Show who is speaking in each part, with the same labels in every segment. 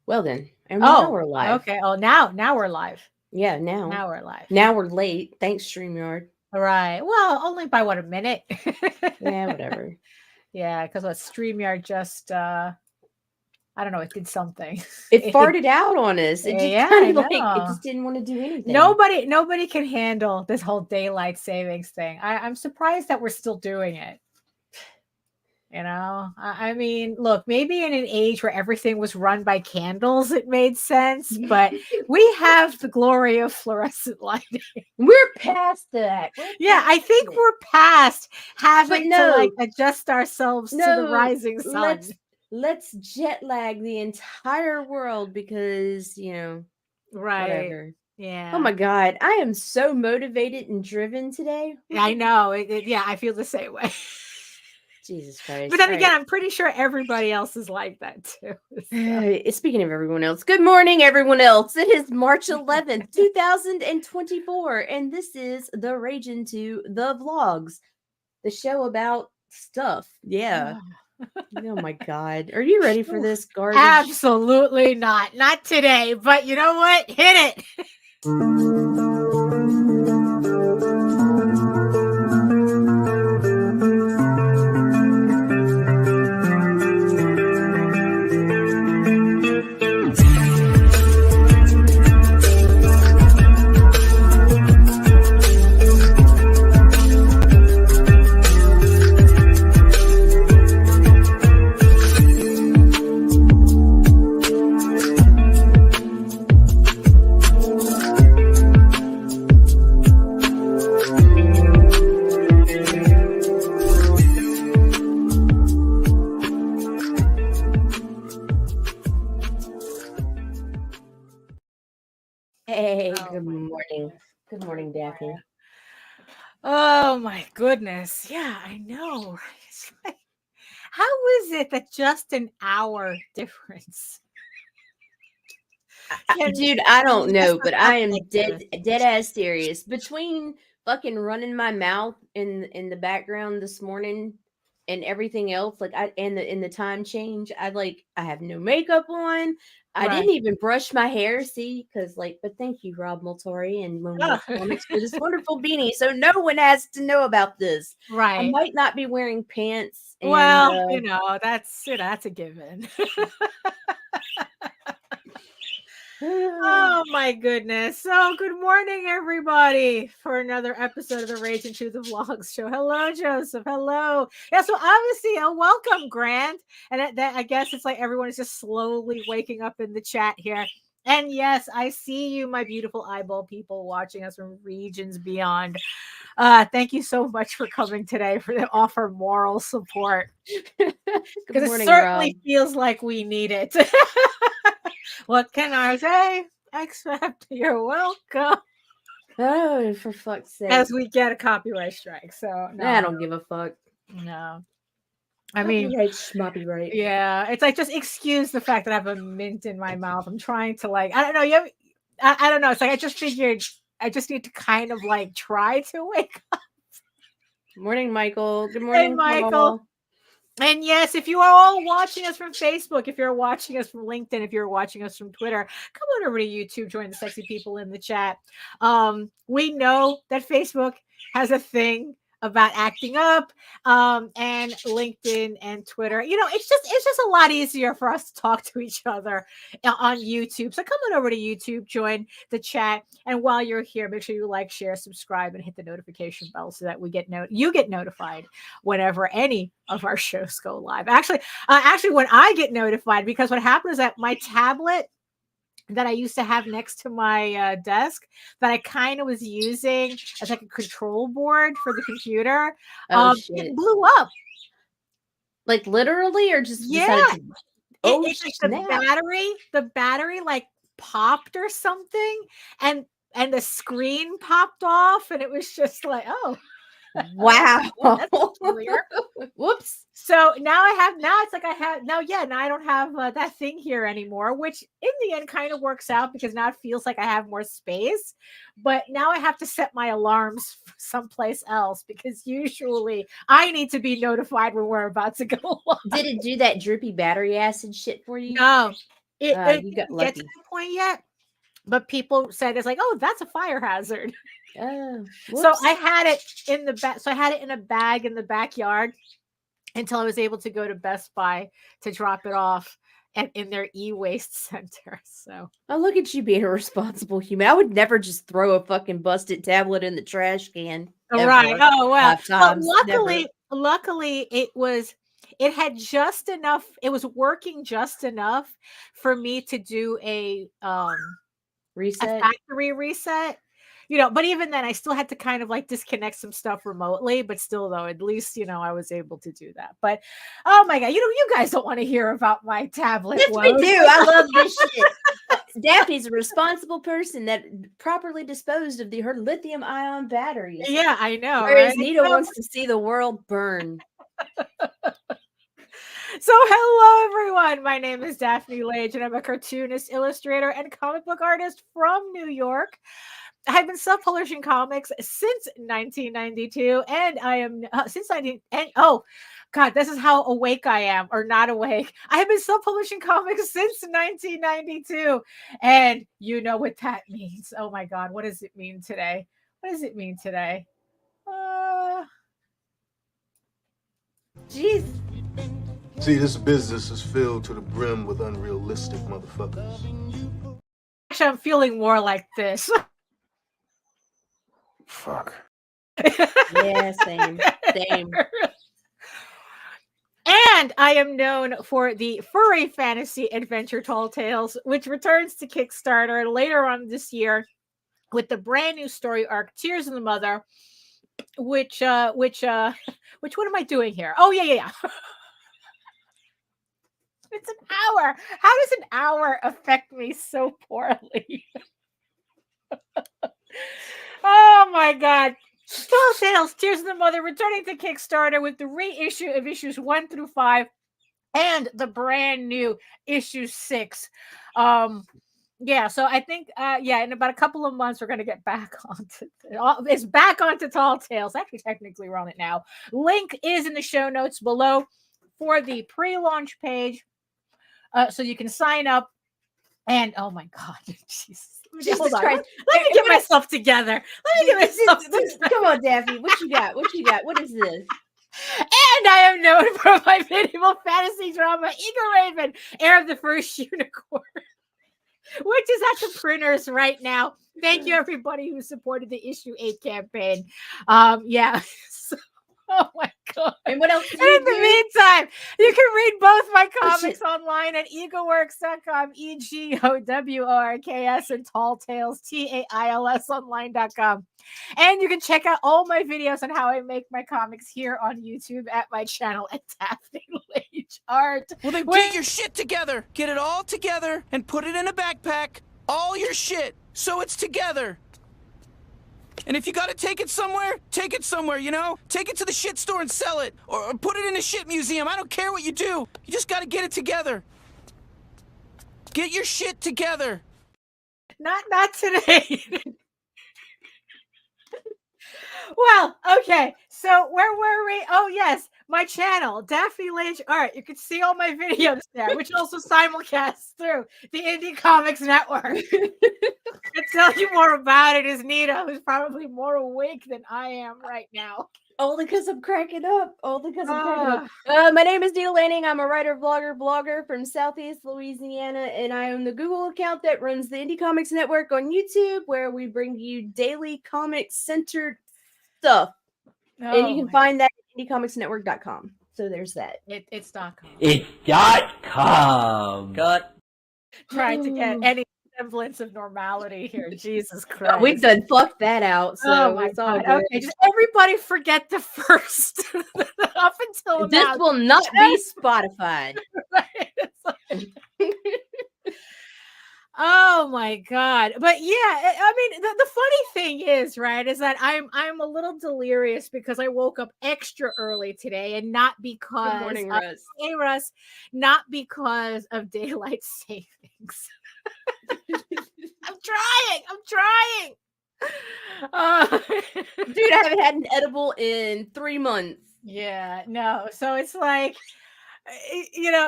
Speaker 1: Well then, and now
Speaker 2: Oh,
Speaker 1: we're live.
Speaker 2: okay. Oh, now we're live.
Speaker 1: Yeah, now.
Speaker 2: Now we're live.
Speaker 1: Now we're late. Thanks, StreamYard.
Speaker 2: All right. Well, only by what, a minute?
Speaker 1: Yeah, whatever.
Speaker 2: Yeah, because what StreamYard just I don't know, it did something.
Speaker 1: It
Speaker 2: It,
Speaker 1: farted out on us. It just
Speaker 2: yeah, I
Speaker 1: kind of like it
Speaker 2: know.
Speaker 1: just didn't want to do anything.
Speaker 2: Nobody can handle this whole daylight savings thing. I'm surprised that we're still doing it. I mean, look, maybe in an age where everything was run by candles, it made sense, but we have the glory of fluorescent lighting.
Speaker 1: We're past that. We're
Speaker 2: Yeah, I
Speaker 1: past
Speaker 2: think
Speaker 1: it.
Speaker 2: we're past
Speaker 1: But
Speaker 2: having to like
Speaker 1: no,
Speaker 2: adjust ourselves to the
Speaker 1: no.
Speaker 2: rising sun.
Speaker 1: Let's jet lag the entire world because
Speaker 2: Right.
Speaker 1: whatever. Oh
Speaker 2: Yeah.
Speaker 1: my god, I am so motivated and driven today.
Speaker 2: I know. Yeah, I feel the same way.
Speaker 1: Jesus
Speaker 2: But
Speaker 1: Christ!
Speaker 2: then
Speaker 1: All
Speaker 2: again,
Speaker 1: right.
Speaker 2: I'm pretty sure everybody else is like that too. So.
Speaker 1: Speaking of everyone else, good morning, everyone else. It is March 11th, 2024, and this is the Rage Into the Vlogs, the show about stuff. Yeah. Oh my God. Are you ready for this garbage?
Speaker 2: Absolutely not. Not today. But you know what? Hit it.
Speaker 1: Hey,
Speaker 2: Oh
Speaker 1: good
Speaker 2: my
Speaker 1: morning.
Speaker 2: goodness.
Speaker 1: Good
Speaker 2: Good
Speaker 1: morning, Daphne.
Speaker 2: morning. Oh my goodness. Yeah, I know. It's like, how is it that just an hour difference can
Speaker 1: Dude, I don't
Speaker 2: mess
Speaker 1: know,
Speaker 2: us
Speaker 1: but I
Speaker 2: up
Speaker 1: am
Speaker 2: like
Speaker 1: dead
Speaker 2: this?
Speaker 1: dead ass serious. Between fucking running my mouth in the background this morning and everything else, like I and the time change, I have no makeup on. I
Speaker 2: Right.
Speaker 1: didn't even brush my hair, see, because but thank you, Rob Multori and Lone
Speaker 2: Oh,
Speaker 1: Wolf Comics for this wonderful beanie. So no one has to know about this. I
Speaker 2: right.
Speaker 1: might not be wearing pants and
Speaker 2: Well, that's a given. Oh my goodness. So good morning, everybody, for another episode of the Rage into the Vlogs show. Hello, Joseph. Hello. Yeah, so obviously, welcome, Grant. And that I guess it's like everyone is just slowly waking up in the chat here. And yes, I see you, my beautiful eyeball people watching us from regions beyond. Thank you so much for coming today for the offer moral support
Speaker 1: good
Speaker 2: because it
Speaker 1: morning, Rob.
Speaker 2: certainly feels like we need it. What can I say? Except you're welcome.
Speaker 1: Oh, for fuck's sake.
Speaker 2: As we get a copyright strike. So
Speaker 1: I
Speaker 2: no,
Speaker 1: don't give a fuck.
Speaker 2: no. I mean,
Speaker 1: Copyright, schmoppy right.
Speaker 2: yeah, it's like just excuse the fact that I have a mint in my mouth. I'm trying to like, I don't know. I don't know. It's like I just figured I just need to kind of like try to wake up.
Speaker 1: Morning, Michael. Good
Speaker 2: Hey,
Speaker 1: morning,
Speaker 2: Michael.
Speaker 1: Paul.
Speaker 2: And yes, if you are all watching us from Facebook, if you're watching us from LinkedIn, if you're watching us from Twitter, come on over to YouTube, join the sexy people in the chat. We know that Facebook has a thing about acting up, and LinkedIn and Twitter. It's just a lot easier for us to talk to each other on YouTube. So come on over to YouTube, join the chat, and while you're here, make sure you like, share, subscribe, and hit the notification bell so that you get notified whenever any of our shows go live. Actually, when I get notified, because what happened is that my tablet that I used to have next to my desk that I kind of was using as like a control board for the computer,
Speaker 1: Oh
Speaker 2: it
Speaker 1: shit!
Speaker 2: blew up.
Speaker 1: Like literally, or just
Speaker 2: Yeah,
Speaker 1: decided to? Oh
Speaker 2: it's like the
Speaker 1: snap!
Speaker 2: battery like popped or something, and the screen popped off, and it was just like, oh,
Speaker 1: Wow!
Speaker 2: that's peculiar.
Speaker 1: Whoops!
Speaker 2: So now it's like I have now, yeah, now I don't have that thing here anymore, which in the end kind of works out because now it feels like I have more space. But now I have to set my alarms someplace else because usually I need to be notified when we're about to go live.
Speaker 1: Did it do that droopy battery acid shit for you?
Speaker 2: No, it
Speaker 1: You got
Speaker 2: didn't get to
Speaker 1: lucky.
Speaker 2: that point yet, but people said it's like, oh, that's a fire hazard.
Speaker 1: Oh,
Speaker 2: So
Speaker 1: whoops.
Speaker 2: I had it in the back. So I had it in a bag in the backyard until I was able to go to Best Buy to drop it off and in their e-waste center. So
Speaker 1: Oh, look at you being a responsible human. I would never just throw a fucking busted tablet in the trash can.
Speaker 2: right.
Speaker 1: Ever.
Speaker 2: Oh well.
Speaker 1: 5
Speaker 2: But
Speaker 1: times.
Speaker 2: luckily it had just enough, it was working just enough for me to do a
Speaker 1: Reset.
Speaker 2: factory reset. But even then I still had to kind of like disconnect some stuff remotely, but still though, at least, I was able to do that. But oh my God, you guys don't want to hear about my tablet.
Speaker 1: Yes, we
Speaker 2: woes.
Speaker 1: do. I love this shit. Daphne's a responsible person that properly disposed of her lithium ion batteries.
Speaker 2: Yeah, I know.
Speaker 1: Whereas
Speaker 2: Right?
Speaker 1: Nita wants to see the world burn.
Speaker 2: So hello everyone. My name is Daphne Lage and I'm a cartoonist, illustrator, and comic book artist from New York. I've been self-publishing comics since 1992, and I am since 19 and oh God, this is how awake I am, or not awake. I have been self-publishing comics since 1992, and you know what that means. Oh my God, what does it mean today? What does it mean today?
Speaker 1: Jeez.
Speaker 3: See, this business is filled to the brim with unrealistic motherfuckers.
Speaker 2: Actually, I'm feeling more like this.
Speaker 3: Fuck.
Speaker 1: Yeah, same. Same.
Speaker 2: And I am known for the furry fantasy adventure Tall Tales, which returns to Kickstarter later on this year with the brand new story arc Tears in the Mother, which what am I doing here? Oh yeah. It's an hour. How does an hour affect me so poorly? Oh my God. Tall Tales, Tears of the Mother, returning to Kickstarter with the reissue of issues 1 through 5 and the brand new issue 6. Yeah, so I think in about a couple of months we're gonna get back onto it's back onto Tall Tales. Actually, technically we're on it now. Link is in the show notes below for the pre-launch page. So you can sign up, and oh my God, Jesus Christ. Let me get myself together.
Speaker 1: Come on, Daphne. What you got? What you got? What is this?
Speaker 2: And I am known for my medieval fantasy drama, Eagle Raven, Heir of the First Unicorn, which is at the printers right now. Thank you, everybody who supported the issue 8 campaign. Oh my God.
Speaker 1: And what else?
Speaker 2: And in the meantime, you can read both my comics online at eagleworks.com, EGOWORKS, and Tall Tales, TAILS online.com. And you can check out all my videos on how I make my comics here on YouTube at my channel at Daphne Lage Art.
Speaker 4: Well, then get your shit together. Get it all together and put it in a backpack. All your shit, so it's together. And if you gotta take it somewhere, take it somewhere, Take it to the shit store and sell it. Or put it in a shit museum. I don't care what you do. You just gotta get it together. Get your shit together.
Speaker 2: Not today. Well, okay. So where were we? Oh, yes. My channel, Daphne Lage Art. You can see all my videos there, which also simulcasts through the Indie Comics Network. To tell you more about it is Nita, who's probably more awake than I am right now.
Speaker 1: Only because I'm cracking up. My name is Nita Lanning. I'm a writer, blogger from Southeast Louisiana, and I own the Google account that runs the Indie Comics Network on YouTube, where we bring you daily comic-centered stuff. And you can find that at indiecomicsnetwork.com. So there's that.
Speaker 2: It's .com.
Speaker 5: It's .com.
Speaker 2: Trying to get any semblance of normality here. Jesus Christ.
Speaker 1: We've done fucked that out. So
Speaker 2: my
Speaker 1: it's all
Speaker 2: God.
Speaker 1: good.
Speaker 2: Okay, just everybody forget the first up until
Speaker 1: This
Speaker 2: now.
Speaker 1: will not be Spotify.
Speaker 2: Oh my God. But yeah, I mean, the funny thing is, right, is that I'm a little delirious because I woke up extra early today, and not because
Speaker 1: Good morning, Russ.
Speaker 2: Hey, Russ, not because of daylight savings. I'm trying.
Speaker 1: Dude, I haven't had an edible in 3 months.
Speaker 2: Yeah, no. So it's like,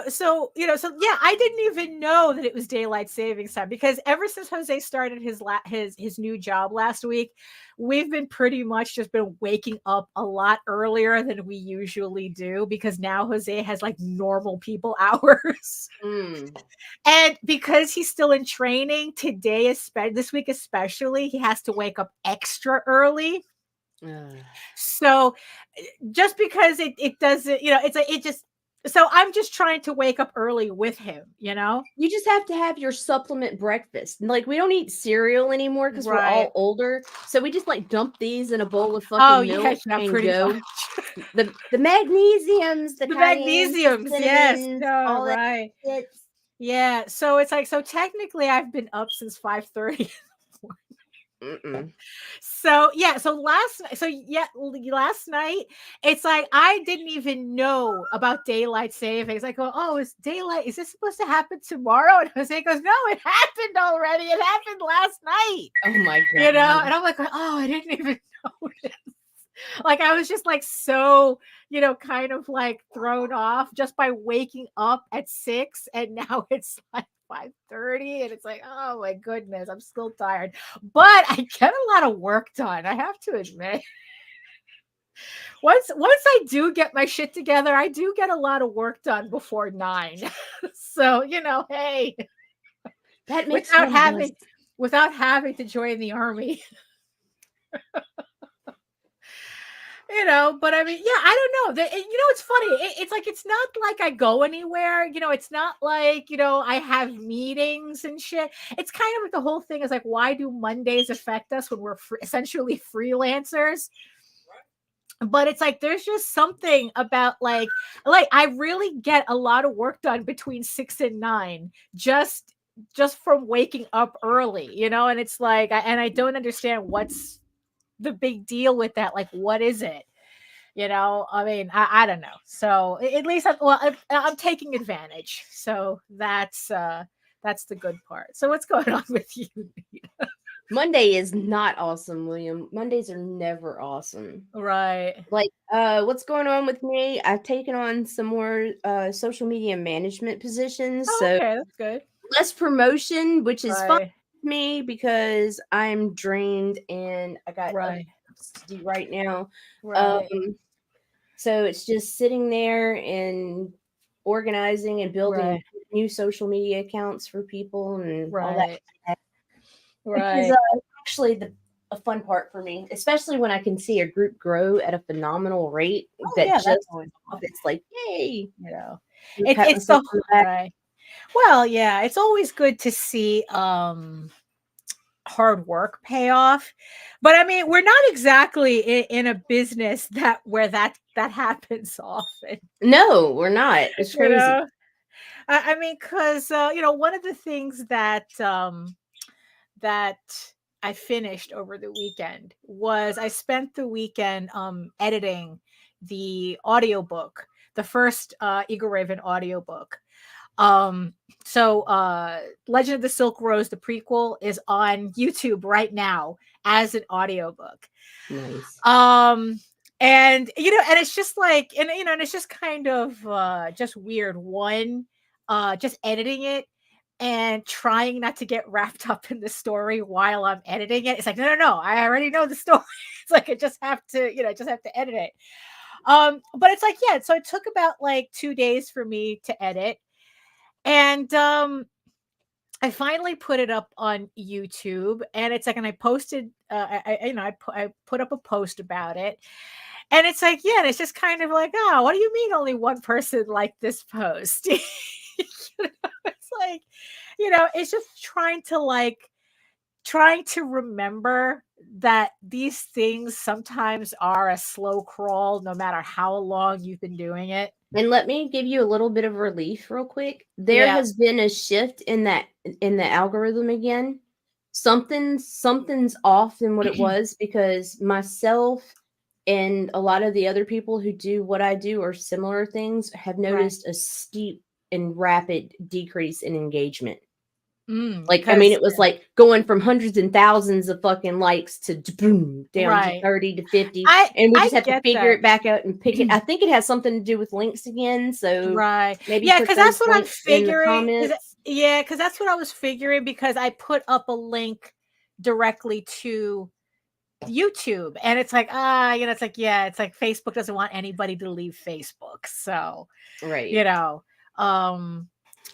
Speaker 2: So yeah, I didn't even know that it was daylight savings time because ever since Jose started his new job last week, we've been pretty much just been waking up a lot earlier than we usually do because now Jose has like normal people hours.
Speaker 1: Mm.
Speaker 2: And because he's still in training today, this week especially, he has to wake up extra early.
Speaker 1: Ugh.
Speaker 2: So just because it doesn't, it's like it just so I'm just trying to wake up early with him,
Speaker 1: You just have to have your supplement breakfast. Like we don't eat cereal anymore because we're all
Speaker 2: Right.
Speaker 1: older. So we just like dump these in a bowl of
Speaker 2: Oh
Speaker 1: fucking
Speaker 2: yeah,
Speaker 1: milk
Speaker 2: yeah,
Speaker 1: and
Speaker 2: pretty
Speaker 1: go.
Speaker 2: much.
Speaker 1: The magnesiums, the
Speaker 2: The
Speaker 1: cayennes, the
Speaker 2: magnesiums, yes.
Speaker 1: cinnamons,
Speaker 2: Oh,
Speaker 1: all that
Speaker 2: right.
Speaker 1: shit.
Speaker 2: Yeah. So it's like, so technically I've been up since 5:30.
Speaker 1: Mm-mm.
Speaker 2: So yeah, last night it's like I didn't even know about daylight savings. I go, oh, is this supposed to happen tomorrow? And Jose goes, no, it happened already. It happened last night.
Speaker 1: Oh my god.
Speaker 2: And I'm like, oh, I didn't even notice. Like I was just like so, kind of like thrown off just by waking up at 6 and now it's like 5:30 and it's like, oh my goodness, I'm still tired. But I get a lot of work done, I have to admit. Once I do get my shit together, I do get a lot of work done before 9. So, hey,
Speaker 1: That makes
Speaker 2: without having to join the army. But I mean, yeah, I don't know. It's funny. It's like it's not like I go anywhere. It's not like I have meetings and shit. It's kind of like the whole thing is like, why do Mondays affect us when we're essentially freelancers? But it's like there's just something about like I really get a lot of work done between 6 and 9 just from waking up early, and it's like I don't understand what's the big deal with that. Like, what is it? I mean, I don't know. So at least I'm taking advantage. So that's the good part. So what's going on with you?
Speaker 1: Monday is not awesome, William. Mondays are never awesome.
Speaker 2: Right.
Speaker 1: Like, what's going on with me? I've taken on some more social media management positions.
Speaker 2: Oh,
Speaker 1: So
Speaker 2: okay, that's good.
Speaker 1: less promotion, which is fun
Speaker 2: Right.
Speaker 1: for me because I'm drained and I got other
Speaker 2: Right.
Speaker 1: things to do right now.
Speaker 2: Right.
Speaker 1: So it's just sitting there and organizing and building
Speaker 2: Right.
Speaker 1: new social media accounts for people and all that.
Speaker 2: Right.
Speaker 1: Which is
Speaker 2: Right.
Speaker 1: actually a fun part for me, especially when I can see a group grow at a phenomenal rate.
Speaker 2: Oh,
Speaker 1: That
Speaker 2: yeah, that's
Speaker 1: just
Speaker 2: always fun.
Speaker 1: it's like, yay!
Speaker 2: It's so right. Well, yeah, it's always good to see hard work pay off. But I mean, we're not exactly in a business where that happens often.
Speaker 1: No, we're not. It's
Speaker 2: You
Speaker 1: crazy.
Speaker 2: know? I mean, because one of the things that I finished over the weekend was I spent the weekend editing the audiobook, the first Eagle Raven audiobook. So Legend of the Silk Rose, the prequel, is on YouTube right now as an audiobook.
Speaker 1: Nice.
Speaker 2: And and it's just like, and it's just kind of just weird. One, just editing it and trying not to get wrapped up in the story while I'm editing it. It's like, no, I already know the story. It's like I just have to, edit it. But it's like, yeah, so it took about like 2 days for me to edit. And I finally put it up on YouTube, and it's like, and I posted, I put up a post about it, and it's like, yeah, and it's just kind of like, oh, what do you mean only one person liked this post? It's like, it's just trying to remember that these things sometimes are a slow crawl, no matter how long you've been doing it.
Speaker 1: And let me give you a little bit of relief real quick. There has been a shift in the algorithm again. Something's off than what it was because myself and a lot of the other people who do what I do or similar things have noticed a steep and rapid decrease in engagement. Like, I mean,
Speaker 2: 'Cause
Speaker 1: it was like going from hundreds and thousands of fucking likes to boom down to
Speaker 2: right.
Speaker 1: 30 to 50.
Speaker 2: I
Speaker 1: And we
Speaker 2: I
Speaker 1: just have to
Speaker 2: get
Speaker 1: figure
Speaker 2: that.
Speaker 1: it back out and pick it. I think it has something to do with links again. So
Speaker 2: Right.
Speaker 1: maybe
Speaker 2: Yeah,
Speaker 1: put
Speaker 2: because
Speaker 1: those
Speaker 2: that's what I'm
Speaker 1: links in the
Speaker 2: figuring.
Speaker 1: comments.
Speaker 2: Yeah, because that's what I was figuring because I put up a link directly to YouTube, and it's like, it's like, yeah, it's like Facebook doesn't want anybody to leave Facebook. So,
Speaker 1: Right.
Speaker 2: you know, um,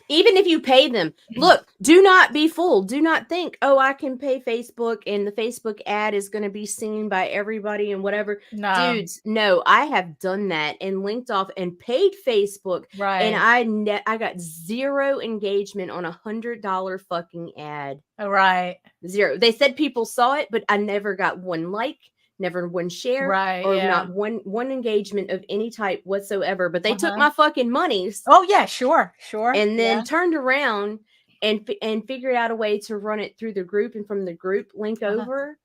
Speaker 1: Even if you pay them, look, do not be fooled. Do not think, oh, I can pay Facebook and the Facebook ad is going to be seen by everybody and whatever.
Speaker 2: no,
Speaker 1: Dudes, no, I have done that and linked off and paid Facebook, and
Speaker 2: right,
Speaker 1: I got zero engagement on $100 fucking ad.
Speaker 2: right,
Speaker 1: Zero. They said people saw it, but I never got one like, never one share,
Speaker 2: right,
Speaker 1: or
Speaker 2: yeah,
Speaker 1: not one engagement of any type whatsoever. But they took
Speaker 2: uh-huh.
Speaker 1: my fucking monies
Speaker 2: Oh yeah, sure,
Speaker 1: and
Speaker 2: yeah,
Speaker 1: then turned around and figured out a way to run it through the group and from the group link
Speaker 2: uh-huh.
Speaker 1: over.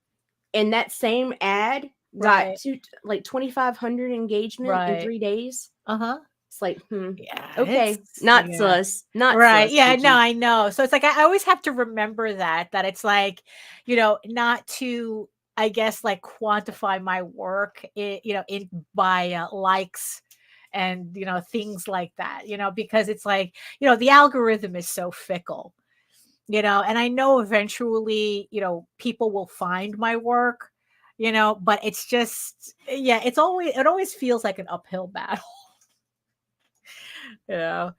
Speaker 1: And that same ad got
Speaker 2: Right,
Speaker 1: 2,500 engagement in
Speaker 2: right,
Speaker 1: 3 days.
Speaker 2: uh-huh.
Speaker 1: It's like,
Speaker 2: Yeah,
Speaker 1: okay,
Speaker 2: it's
Speaker 1: not
Speaker 2: yeah.
Speaker 1: sus, not
Speaker 2: Right.
Speaker 1: sus,
Speaker 2: Yeah, no,
Speaker 1: Gigi.
Speaker 2: I know. So it's like I always have to remember that it's like, not to I guess like quantify my work in by likes and things like that, because it's like, the algorithm is so fickle, and I know eventually, people will find my work, but it's just yeah, it always feels like an uphill battle, you know.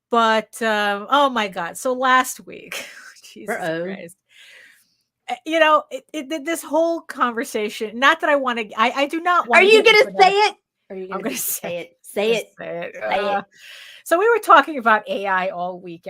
Speaker 2: But, oh my god, so last week, Jesus
Speaker 1: Uh-oh.
Speaker 2: Christ, this whole conversation, not that I wanna I do not
Speaker 1: Are
Speaker 2: wanna
Speaker 1: you
Speaker 2: get
Speaker 1: gonna
Speaker 2: into
Speaker 1: say
Speaker 2: another.
Speaker 1: it? Are you
Speaker 2: I'm
Speaker 1: gonna
Speaker 2: gonna
Speaker 1: say it?
Speaker 2: I'm
Speaker 1: Say
Speaker 2: gonna
Speaker 1: it.
Speaker 2: say it,
Speaker 1: Say it.
Speaker 2: so we were talking about AI all week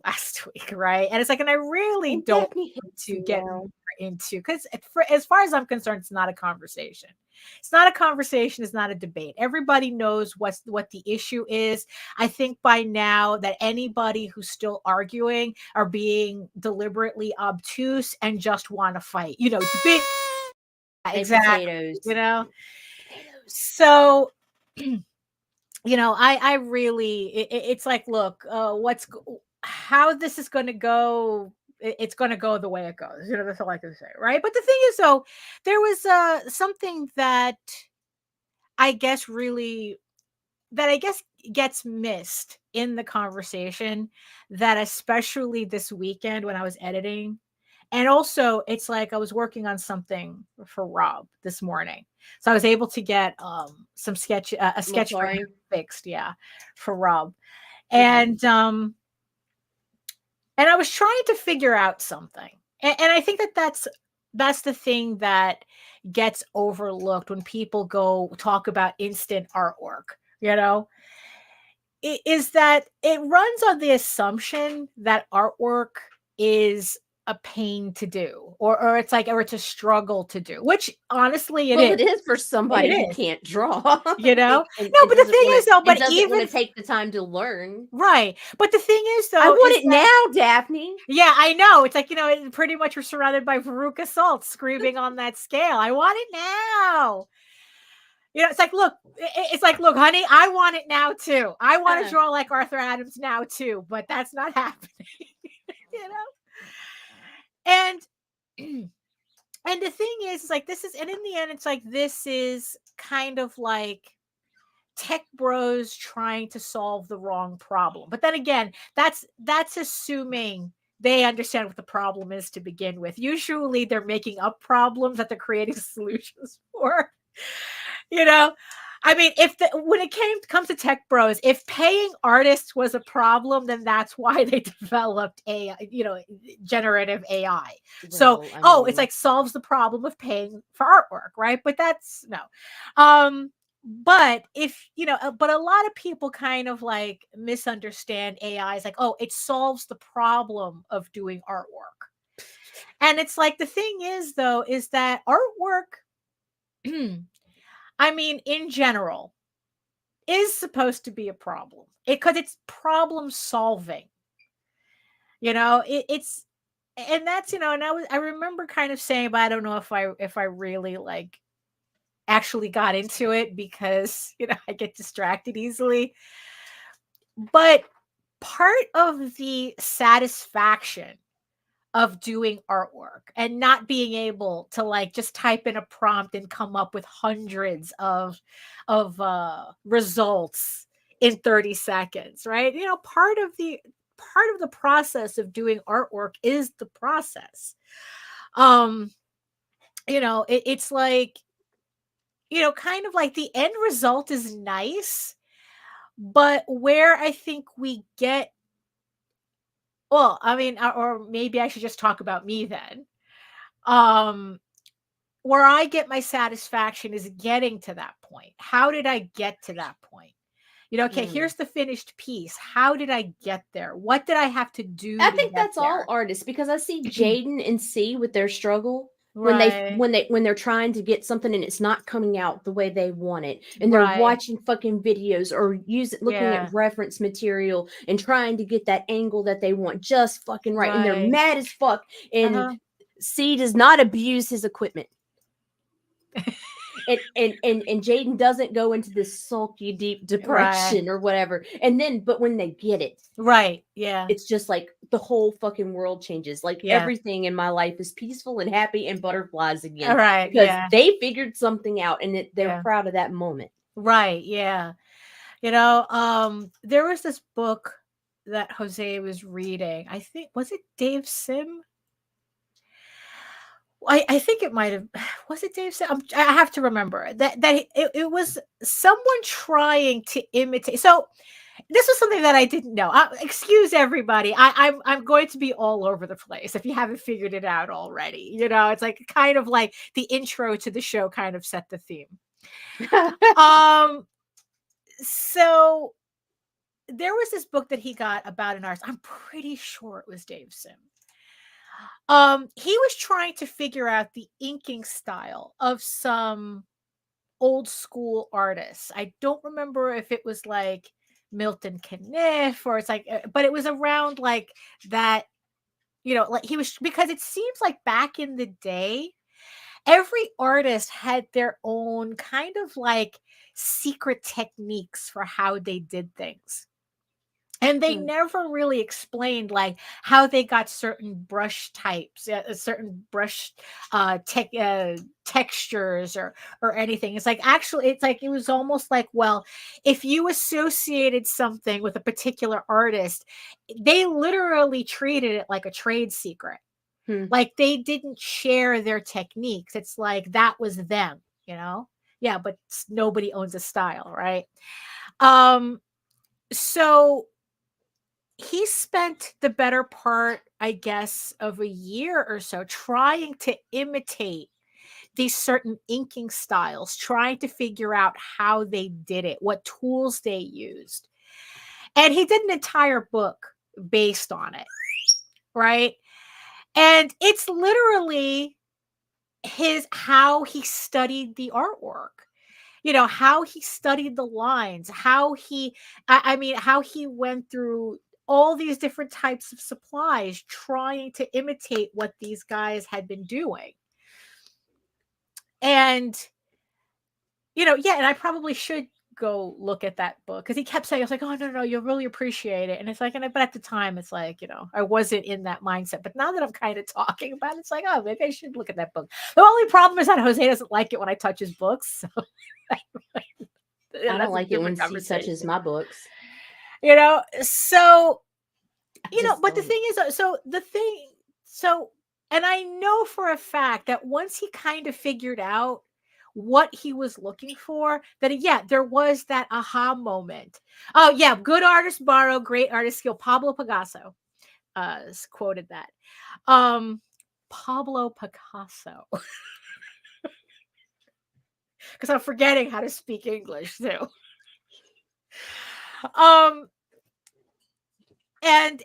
Speaker 2: last week, right? And it's like, and I really
Speaker 1: And
Speaker 2: don't
Speaker 1: Daphne
Speaker 2: want
Speaker 1: hates
Speaker 2: to
Speaker 1: you
Speaker 2: get more
Speaker 1: now.
Speaker 2: into because as far as I'm concerned, it's not a conversation. It's not a conversation. It's not a debate. Everybody knows what the issue is. I think by now that anybody who's still arguing are being deliberately obtuse and just want to fight. Debate.
Speaker 1: And
Speaker 2: Exactly.
Speaker 1: potatoes.
Speaker 2: You know.
Speaker 1: Potatoes.
Speaker 2: So. I really it's like, look, how this is going to go. It's going to go the way it goes. That's all I can say, right? But the thing is, though, there was something that I guess really that I guess gets missed in the conversation, that especially this weekend when I was editing. And also, it's like I was working on something for Rob this morning. So I was able to get some a
Speaker 1: I'm
Speaker 2: sketch for him
Speaker 1: sorry.
Speaker 2: fixed, yeah, for Rob.
Speaker 1: Okay.
Speaker 2: And I was trying to figure out something. And I think that's the thing that gets overlooked when people go talk about instant artwork, is that it runs on the assumption that artwork is a pain to do, or it's a struggle to do, which honestly it
Speaker 1: Well,
Speaker 2: is.
Speaker 1: it is for
Speaker 2: It
Speaker 1: somebody who
Speaker 2: is,
Speaker 1: can't draw.
Speaker 2: no,
Speaker 1: And
Speaker 2: but the thing is though,
Speaker 1: and
Speaker 2: but
Speaker 1: doesn't want
Speaker 2: even
Speaker 1: to take the time to learn.
Speaker 2: right, but the thing is
Speaker 1: I
Speaker 2: though,
Speaker 1: want
Speaker 2: is
Speaker 1: it
Speaker 2: that
Speaker 1: now, Daphne.
Speaker 2: yeah, I know. It's like, pretty much we're surrounded by Veruca Salt screaming on that scale. I want it now. It's like, look, it's like, look, honey, I want it now too. I want to draw like Arthur Adams now too, but that's not happening. you know? And and the thing is like this is, and in the end, it's like this is kind of like tech bros trying to solve the wrong problem. But then again, that's assuming they understand what the problem is to begin with. Usually they're making up problems that they're creating solutions for. I mean, when it comes to tech bros, if paying artists was a problem, then that's why they developed generative AI. So,
Speaker 1: Well,
Speaker 2: it's like solves the problem of paying for artwork, right? But that's no. But but a lot of people kind of like misunderstand AI is like, oh, it solves the problem of doing artwork. And it's like, the thing is though, is that artwork, I mean, in general, is supposed to be a problem because it's problem solving. It's, and that's, and I remember kind of saying, but I don't know if I really like actually got into it because, I get distracted easily. But part of the satisfaction of doing artwork and not being able to like just type in a prompt and come up with hundreds of results in 30 seconds, right? You know, part of the process of doing artwork is the process. You know, it's like, you know, kind of like the end result is nice, but where I think we get, well, I mean, or maybe I should just talk about me then. Um, where I get my satisfaction is getting to that point. How did I get to that point? You know, okay,
Speaker 1: Mm.
Speaker 2: here's the finished piece. How did I get there? What did I have to do?
Speaker 1: I
Speaker 2: to
Speaker 1: think
Speaker 2: get
Speaker 1: that's all
Speaker 2: there?
Speaker 1: artists, because I see Jaden and C with their struggle
Speaker 2: Right.
Speaker 1: when they're trying to get something and it's not coming out the way they want it, and they're
Speaker 2: Right.
Speaker 1: watching fucking videos or looking
Speaker 2: Yeah.
Speaker 1: at reference material and trying to get that angle that they want just fucking right, and they're
Speaker 2: Right.
Speaker 1: mad as fuck. And
Speaker 2: Uh-huh.
Speaker 1: C does not abuse his equipment. And Jaden doesn't go into this sulky deep depression or whatever. And then, but when they get it,
Speaker 2: Right. Yeah.
Speaker 1: it's just like the whole fucking world changes. Like
Speaker 2: Yeah.
Speaker 1: everything in my life is peaceful and happy and butterflies again.
Speaker 2: All right.
Speaker 1: Because
Speaker 2: Yeah.
Speaker 1: they figured something out, and they're
Speaker 2: Yeah.
Speaker 1: proud of that moment.
Speaker 2: Right. Yeah. You know, there was this book that Jose was reading. I think, was it Dave Sim? I think it might have, was it Dave Sim? I have to remember that it was someone trying to imitate. So this was something that I didn't know. Excuse everybody. I'm going to be all over the place if you haven't figured it out already. You know, it's like kind of like the intro to the show kind of set the theme. So there was this book that he got about an artist. I'm pretty sure it was Dave Sim. He was trying to figure out the inking style of some old school artists. I don't remember if it was like Milton Caniff or it's like, but it was around like that, you know, like he was, because it seems like back in the day, every artist had their own kind of like secret techniques for how they did things. And they never really explained like how they got certain brush types, certain brush textures or anything. It's like actually, it's like it was almost like, well, if you associated something with a particular artist, they literally treated it like a trade secret. Like they didn't share their techniques. It's like that was them, you know? Yeah, but nobody owns a style, right? So he spent the better part, I guess, of a year or so trying to imitate these certain inking styles, trying to figure out how they did it, what tools they used. And he did an entire book based on it, right? And it's literally how he studied the artwork. You know, how he studied the lines, how he went through all these different types of supplies trying to imitate what these guys had been doing. And, you know, yeah, and I probably should go look at that book because he kept saying, I was like, oh, no, you'll really appreciate it. And it's like, but at the time, it's like, you know, I wasn't in that mindset. But now that I'm kind of talking about it, it's like, oh, maybe I should look at that book. The only problem is that Jose doesn't like it when I touch his books. So
Speaker 1: I don't like it when he touches my books.
Speaker 2: You know, so, you know, but the thing is, and I know for a fact that once he kind of figured out what he was looking for, that, yeah, there was that aha moment. Oh, yeah, good artists borrow, great artists steal. Pablo Picasso quoted that. Pablo Picasso. Because I'm forgetting how to speak English too. And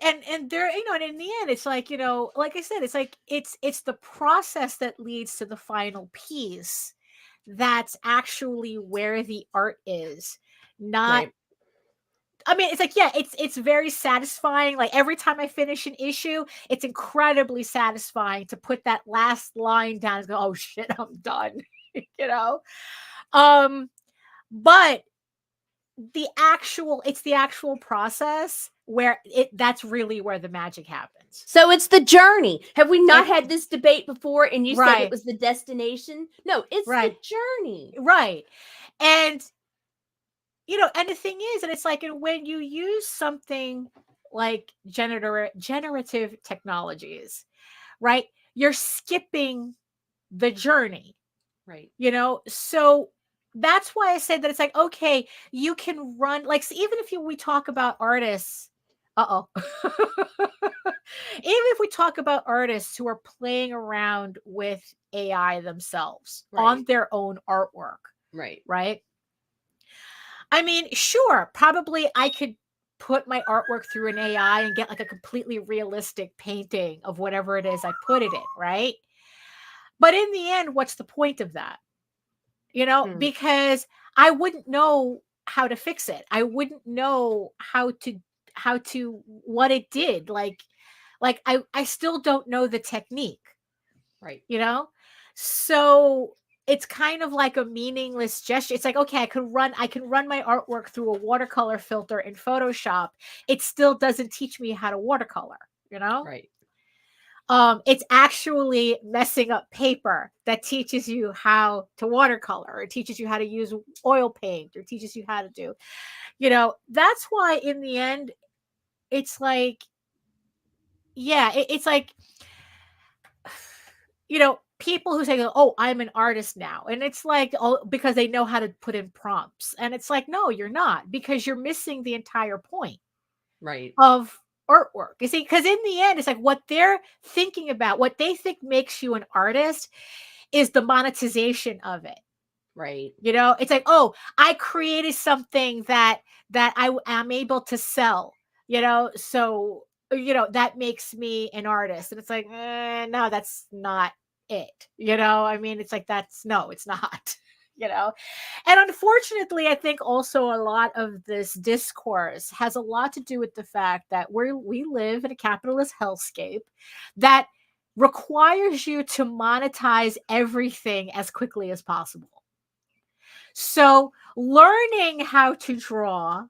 Speaker 2: there, you know, and in the end, it's like, you know, like I said, it's like it's the process that leads to the final piece. That's actually where the art is, not. Right. I mean, it's like, yeah, it's very satisfying. Like every time I finish an issue, it's incredibly satisfying to put that last line down and go, oh shit, I'm done. You know, but it's the actual process where that's really where the magic happens.
Speaker 1: So it's the journey. Have we not had this debate before? And you said
Speaker 2: Right.
Speaker 1: it was the destination. No, it's
Speaker 2: Right.
Speaker 1: the journey.
Speaker 2: Right. And and the thing is, and it's like, and when you use something like generative technologies, right, you're skipping the journey,
Speaker 1: Right.
Speaker 2: So that's why I said that it's like, okay, you can run, like, so even if we talk about artists, even if we talk about artists who are playing around with AI themselves on
Speaker 1: Right.
Speaker 2: their own artwork,
Speaker 1: Right.
Speaker 2: right? I mean, sure, probably I could put my artwork through an AI and get like a completely realistic painting of whatever it is I put it in, right? But in the end, what's the point of that? Because I wouldn't know how to fix it. I wouldn't know how to what it did. Like I still don't know the technique,
Speaker 1: Right.
Speaker 2: So it's kind of like a meaningless gesture. It's like, okay, I can run my artwork through a watercolor filter in Photoshop. It still doesn't teach me how to watercolor,
Speaker 1: Right.
Speaker 2: It's actually messing up paper that teaches you how to watercolor, or teaches you how to use oil paint, or teaches you how to do, that's why in the end, it's like, yeah, it's like, people who say, oh, I'm an artist now. And it's like, oh, because they know how to put in prompts. And it's like, no, you're not, because you're missing the entire point
Speaker 1: Right.
Speaker 2: of artwork. You see, because in the end, it's like what they're thinking about, what they think makes you an artist is the monetization of it.
Speaker 1: Right.
Speaker 2: It's like, oh, I created something that I am able to sell, so that makes me an artist. And it's like, no, that's not it. I mean, it's like, it's not. And unfortunately, I think also a lot of this discourse has a lot to do with the fact that we live in a capitalist hellscape that requires you to monetize everything as quickly as possible. So learning how to draw,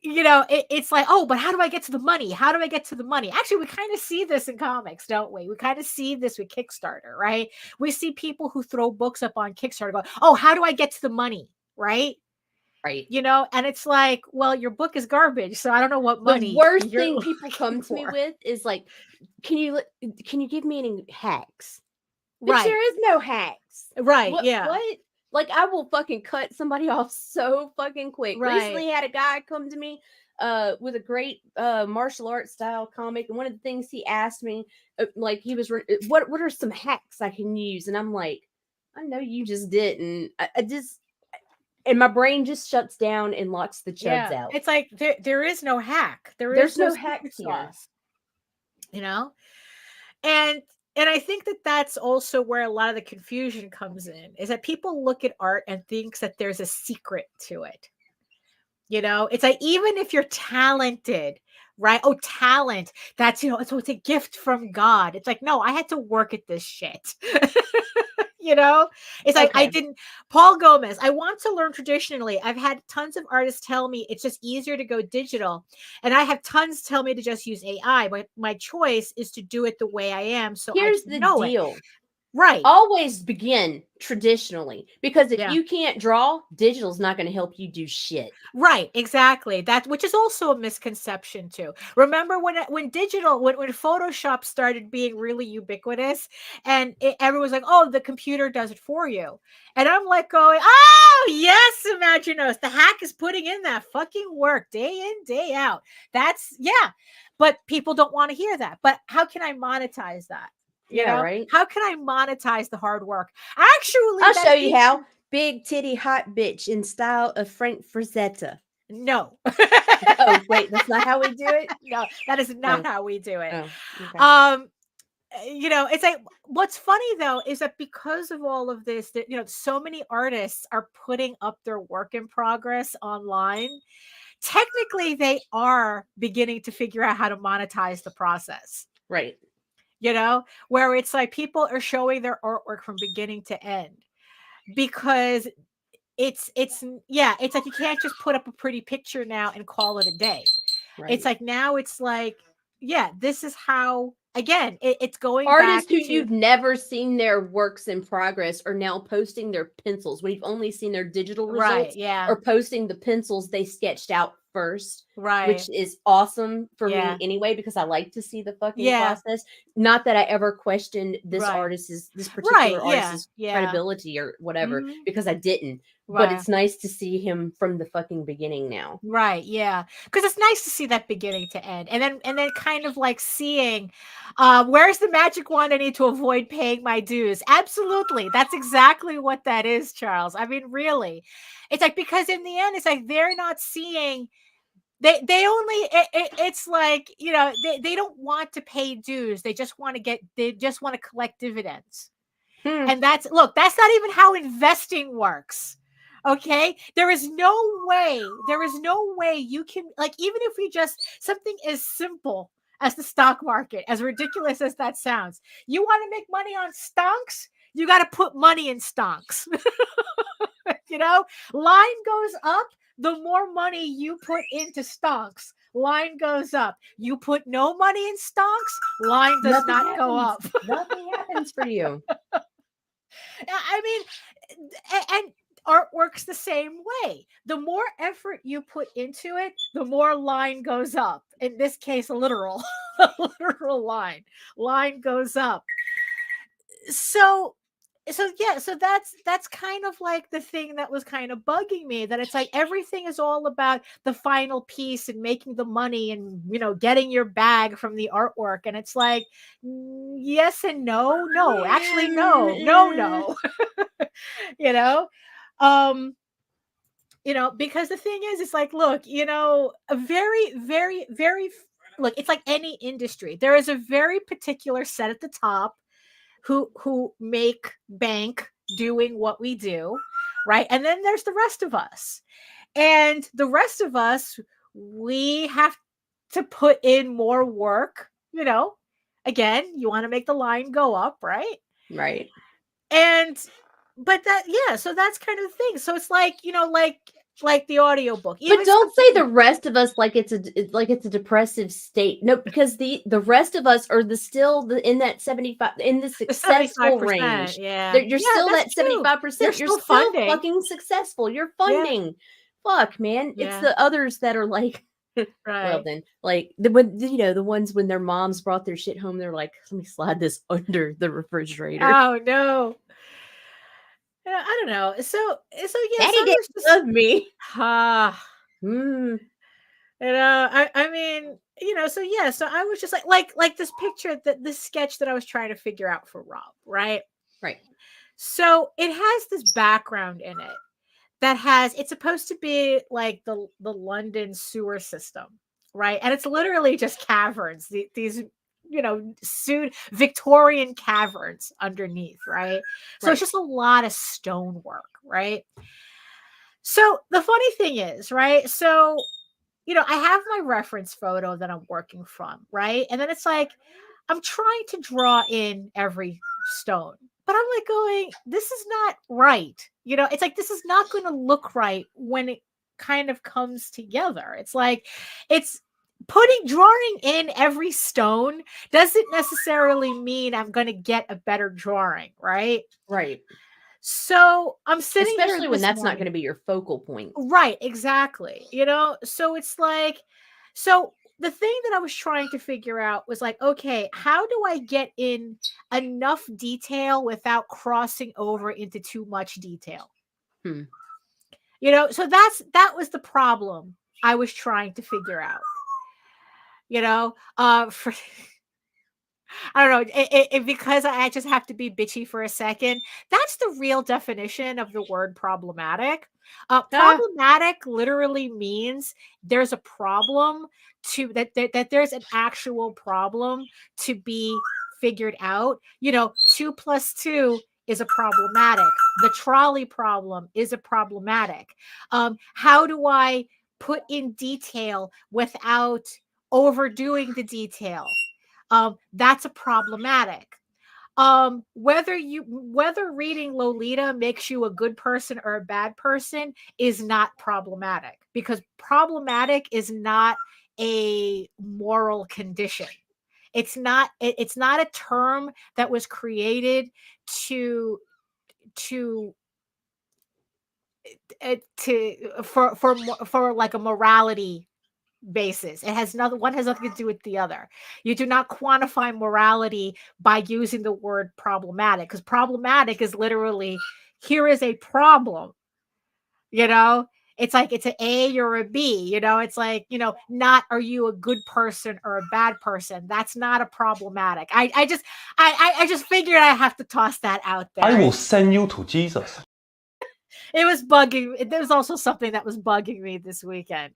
Speaker 2: it's like, oh, but how do I get to the money? How do I get to the money? Actually, we kind of see this in comics, don't we? We kind of see this with Kickstarter, right? We see people who throw books up on Kickstarter go, oh, how do I get to the money? Right.
Speaker 1: Right.
Speaker 2: And it's like, well, your book is garbage, so I don't know what money.
Speaker 1: The worst
Speaker 2: you're
Speaker 1: thing people come to me
Speaker 2: for.
Speaker 1: with is like, can you give me any hacks? Bitch,
Speaker 2: Right.
Speaker 1: there is no hacks.
Speaker 2: Right.
Speaker 1: What,
Speaker 2: Yeah.
Speaker 1: What? Like, I will fucking cut somebody off so fucking quick.
Speaker 2: Right.
Speaker 1: Recently had a guy come to me with a great martial arts style comic, and one of the things he asked me, like, he was what are some hacks I can use? And I'm like, I know you just didn't. I just, and my brain just shuts down and locks the chuds out.
Speaker 2: It's like there is no hack.
Speaker 1: There's no
Speaker 2: secret
Speaker 1: hack here.
Speaker 2: sauce, And I think that that's also where a lot of the confusion comes in, is that people look at art and thinks that there's a secret to it. It's like, even if you're talented, right? Oh, talent. That's, it's a gift from God. It's like, no, I had to work at this shit. It's like,
Speaker 1: Okay.
Speaker 2: I didn't. Paul Gomez, I want to learn traditionally. I've had tons of artists tell me it's just easier to go digital. And I have tons tell me to just use AI, but my choice is to do it the way I am. So
Speaker 1: Here's
Speaker 2: I can
Speaker 1: the
Speaker 2: know
Speaker 1: deal.
Speaker 2: it. Right.
Speaker 1: Always begin traditionally, because if
Speaker 2: Yeah.
Speaker 1: you can't draw, digital's not going to help you do shit.
Speaker 2: Right, exactly. That, which is also a misconception too. Remember when Photoshop started being really ubiquitous, and everyone's like, "Oh, the computer does it for you," and I'm like going, "Oh yes, Imaginos, the hack is putting in that fucking work day in, day out." That's but people don't want to hear that. But how can I monetize that?
Speaker 1: Right.
Speaker 2: How can I monetize the hard work? Actually,
Speaker 1: I'll show you how. Big titty hot bitch in style of Frank Frazetta.
Speaker 2: No.
Speaker 1: Oh, wait, that's not how we do it?
Speaker 2: No, that is not how we do it.
Speaker 1: Oh, okay.
Speaker 2: It's like, what's funny though is that because of all of this, that so many artists are putting up their work in progress online. Technically, they are beginning to figure out how to monetize the process.
Speaker 1: Right.
Speaker 2: Where it's like people are showing their artwork from beginning to end, because it's like, you can't just put up a pretty picture now and call it a day. It's like now it's like, yeah, this is how, again, it's going
Speaker 1: artists
Speaker 2: back
Speaker 1: who
Speaker 2: to,
Speaker 1: you've never seen their works in progress are now posting their pencils. We've only seen their digital
Speaker 2: right,
Speaker 1: results,
Speaker 2: yeah,
Speaker 1: or posting the pencils they sketched out first,
Speaker 2: right,
Speaker 1: which is awesome for
Speaker 2: yeah,
Speaker 1: me anyway, because I like to see the fucking
Speaker 2: yeah,
Speaker 1: process. Not that I ever questioned this
Speaker 2: right,
Speaker 1: particular
Speaker 2: right, yeah,
Speaker 1: artist's
Speaker 2: yeah,
Speaker 1: credibility or whatever,
Speaker 2: hmm
Speaker 1: because I didn't. But
Speaker 2: right.
Speaker 1: it's nice to see him from the fucking beginning now.
Speaker 2: Right, yeah. Because it's nice to see that beginning to end. And then kind of like seeing where's the magic wand I need to avoid paying my dues. Absolutely. That's exactly what that is, Charles. I mean, really. It's like, because in the end, it's like they're not seeing, they only it's like, you know, they don't want to pay dues. They just want to collect dividends.
Speaker 1: Hmm.
Speaker 2: And that's not even how investing works. Okay. There is no way you can, like, even if we just something as simple as the stock market, as ridiculous as that sounds, you want to make money on stonks, you got to put money in stonks. You know, line goes up, the more money you put into stonks, line goes up. You put no money in stonks, line does
Speaker 1: Nothing
Speaker 2: not go up.
Speaker 1: happens. Nothing happens for you.
Speaker 2: I mean, and art works the same way. The more effort you put into it, the more line goes up. In this case, a literal, line goes up. So yeah, so that's kind of like the thing that was kind of bugging me, that it's like everything is all about the final piece and making the money and, you know, getting your bag from the artwork. And it's like, yes and no, actually, no. You know, um you know, because the thing is, it's like, look, you know, a very, very, very, look, it's like any industry, there is a very particular set at the top who make bank doing what we do, right? And then there's the rest of us, and the rest of us, we have to put in more work, you know. Again, you want to make the line go up, right?
Speaker 1: Right.
Speaker 2: And but that, yeah, so that's kind of the thing. So it's like, you know, like the audiobook.
Speaker 1: But don't say the rest of us like it's a depressive state. No, because the rest of us are in that 75, in the successful
Speaker 2: 75%,
Speaker 1: range.
Speaker 2: yeah.
Speaker 1: You're
Speaker 2: Yeah,
Speaker 1: still
Speaker 2: that's
Speaker 1: that
Speaker 2: true.
Speaker 1: 75%.
Speaker 2: You're
Speaker 1: You're
Speaker 2: still
Speaker 1: still
Speaker 2: funding.
Speaker 1: fucking successful. You're
Speaker 2: Yeah.
Speaker 1: funding. Fuck, man. It's
Speaker 2: Yeah.
Speaker 1: the others that are like, well
Speaker 2: Right.
Speaker 1: then, like the ones when their moms brought their shit home, they're like, let me slide this under the refrigerator.
Speaker 2: Oh no. I don't know. So yeah,
Speaker 1: Daddy
Speaker 2: so I
Speaker 1: didn't
Speaker 2: was just,
Speaker 1: love me.
Speaker 2: you know, I mean, you know, so yeah, so I was just like this picture, that this sketch that I was trying to figure out for Rob, right?
Speaker 1: Right.
Speaker 2: So it has this background in it that it's supposed to be like the London sewer system, right? And it's literally just caverns, these, you know, Victorian caverns underneath, right? So
Speaker 1: Right.
Speaker 2: it's just a lot of stonework, right? So the funny thing is, right? So, you know, I have my reference photo that I'm working from, right? And then it's like, I'm trying to draw in every stone, but I'm like going, this is not right. You know, it's like, this is not going to look right when it kind of comes together. It's like, it's drawing in every stone doesn't necessarily mean I'm going to get a better drawing, right?
Speaker 1: Right.
Speaker 2: So I'm sitting here
Speaker 1: Especially when
Speaker 2: this
Speaker 1: that's not
Speaker 2: morning.
Speaker 1: going to be your focal point.
Speaker 2: Right, exactly. You know, so it's like, so the thing that I was trying to figure out was like, okay, how do I get in enough detail without crossing over into too much detail?
Speaker 1: Hmm.
Speaker 2: You know, so that was the problem I was trying to figure out. You know, for I don't know, because I just have to be bitchy for a second. That's the real definition of the word problematic. Problematic literally means there's a problem that there's an actual problem to be figured out. You know, 2 + 2 is a problematic. The trolley problem is a problematic. How do I put in detail without overdoing the detail? That's a problematic. Whether reading Lolita makes you a good person or a bad person is not problematic, because problematic is not a moral condition. It's not a term that was created to for like a morality basis. It has nothing, one has nothing to do with the other. You do not quantify morality by using the word problematic, because problematic is literally, here is a problem. You know, it's like it's an A or a B. You know, it's like, you know, not are you a good person or a bad person. That's not a problematic. I just figured I have to toss that out there.
Speaker 5: I will send you to Jesus.
Speaker 2: It was bugging. There was also something that was bugging me this weekend.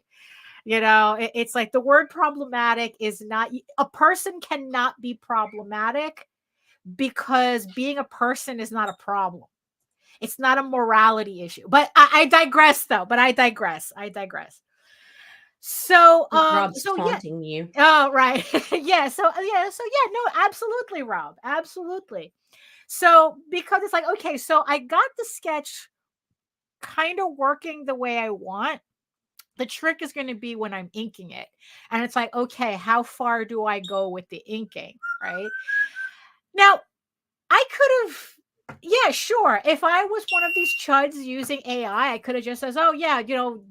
Speaker 2: You know, it's like the word problematic is not, a person cannot be problematic because being a person is not a problem. It's not a morality issue. But I digress, though. I digress. So,
Speaker 1: Rob's
Speaker 2: so
Speaker 1: taunting you.
Speaker 2: Oh, right. Yeah. So, no, absolutely, Rob. Absolutely. So, because it's like, okay, so I got the sketch kind of working the way I want. The trick is going to be when I'm inking it. And it's like, okay, how far do I go with the inking? Right. Now, I could have, yeah, sure. If I was one of these chuds using AI, I could have just says, oh, yeah, you know,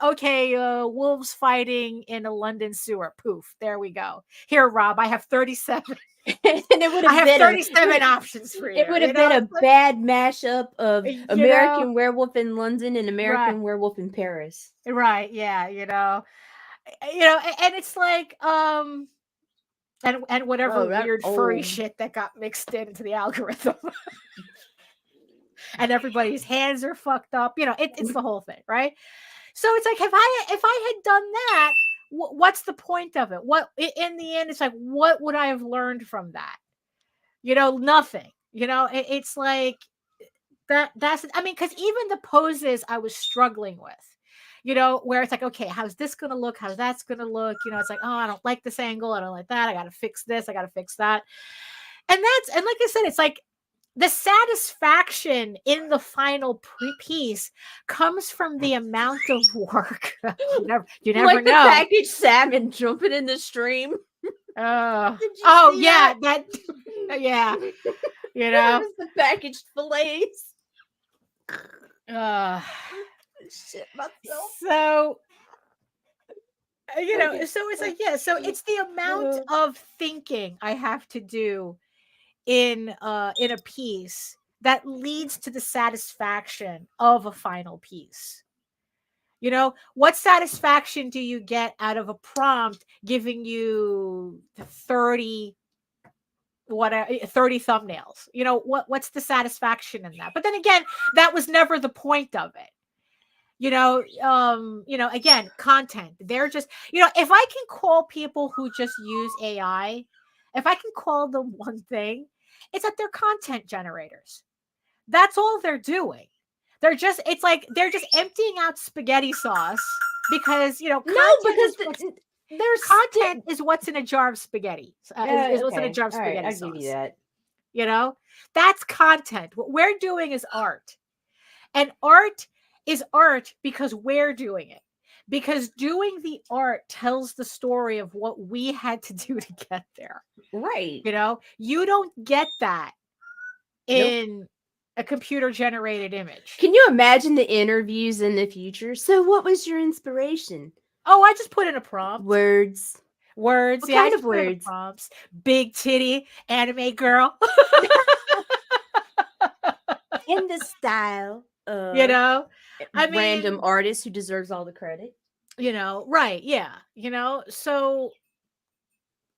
Speaker 2: okay, wolves fighting in a London sewer. Poof. There we go. Here, Rob, I have 37.
Speaker 1: And it would
Speaker 2: I
Speaker 1: have
Speaker 2: have
Speaker 1: been
Speaker 2: 37 options for you.
Speaker 1: It would have been a bad mashup of American Werewolf in London and American Werewolf in Paris.
Speaker 2: Right. Yeah. You know, and it's like, and whatever weird furry shit that got mixed into the algorithm. And everybody's hands are fucked up. You know, it's the whole thing, right? So it's like, if I had done that, what's the point of it? What, in the end, it's like, what would I have learned from that? You know, nothing. You know, it's like that's, I mean, because even the poses I was struggling with, you know, where it's like, okay, how's this going to look? How's that's going to look? You know, it's like, oh, I don't like this angle. I don't like that. I got to fix this. I got to fix that. And like I said, it's like the satisfaction in the final piece comes from the amount of work. you never
Speaker 1: like
Speaker 2: know.
Speaker 1: The packaged salmon jumping in the stream.
Speaker 2: Oh yeah, that yeah. You know,
Speaker 1: the packaged fillets.
Speaker 2: Shit myself. So you know, so it's like, yeah, so it's the amount of thinking I have to do in a piece that leads to the satisfaction of a final piece. You know, what satisfaction do you get out of a prompt giving you 30 thumbnails? You know, what's the satisfaction in that? But then again, that was never the point of it. You know, again, content. They're just, you know, if I can call people who just use AI, if I can call them one thing, it's that they're content generators. That's all they're doing. It's like they're just emptying out spaghetti sauce because, you know, there's content is what's in a jar of spaghetti. Is what's in a jar of spaghetti sauce.
Speaker 1: I'll give you that.
Speaker 2: You know, that's content. What we're doing is art. And art is art because we're doing it. Because doing the art tells the story of what we had to do to get there.
Speaker 1: Right.
Speaker 2: You know, you don't get that in a computer generated image.
Speaker 1: Can you imagine the interviews in the future? So what was your inspiration?
Speaker 2: Oh, I just put in a prompt.
Speaker 1: Words.
Speaker 2: What
Speaker 1: kind of words?
Speaker 2: Prompts. Big titty anime girl.
Speaker 1: In the style of,
Speaker 2: you know, I mean,
Speaker 1: random artist who deserves all the credit.
Speaker 2: You know, right. Yeah. You know, so,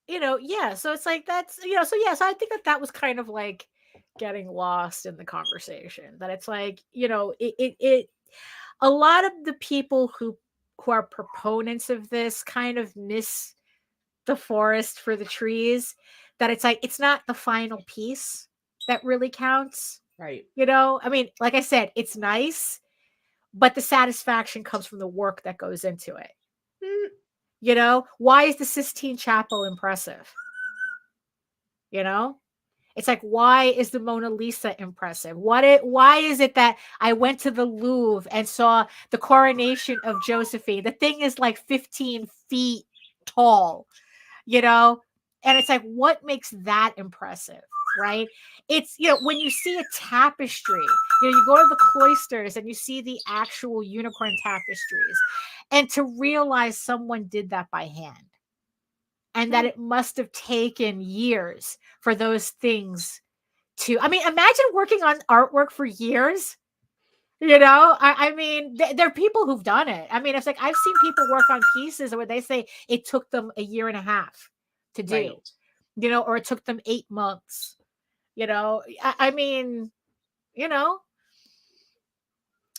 Speaker 2: you know, yeah. So it's like, that's, you know, so yeah. So I think that was kind of like getting lost in the conversation, that it's like, you know, a lot of the people who are proponents of this kind of miss the forest for the trees, that it's like, it's not the final piece that really counts.
Speaker 1: Right.
Speaker 2: You know, I mean, like I said, it's nice, but the satisfaction comes from the work that goes into it. You know, why is the Sistine Chapel impressive? You know, it's like, why is the Mona Lisa impressive? Why is it that I went to the Louvre and saw the coronation of Josephine? The thing is like 15 feet tall, you know? And it's like, what makes that impressive, right? It's, you know, when you see a tapestry, you know, you go to the cloisters and you see the actual unicorn tapestries, and to realize someone did that by hand and that it must have taken years for those things to, I mean, imagine working on artwork for years. You know, I mean, there are people who've done it. I mean, it's like I've seen people work on pieces where they say it took them a year and a half to do,
Speaker 1: Right.
Speaker 2: you know, or it took them 8 months. You know, I mean, you know,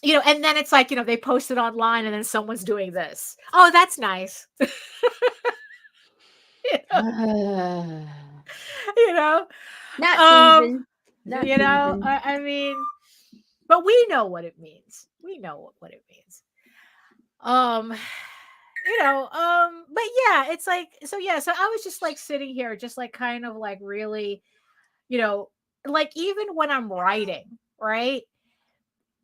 Speaker 2: and then it's like, they post it online and then someone's doing this. Oh, that's nice. You know, you know,
Speaker 1: Not
Speaker 2: um,
Speaker 1: even. Not
Speaker 2: I,
Speaker 1: even.
Speaker 2: I mean, but we know what it means. We know what it means. But yeah, it's like, so yeah, so I was just like sitting here, just like kind of like really, like even when I'm writing, right?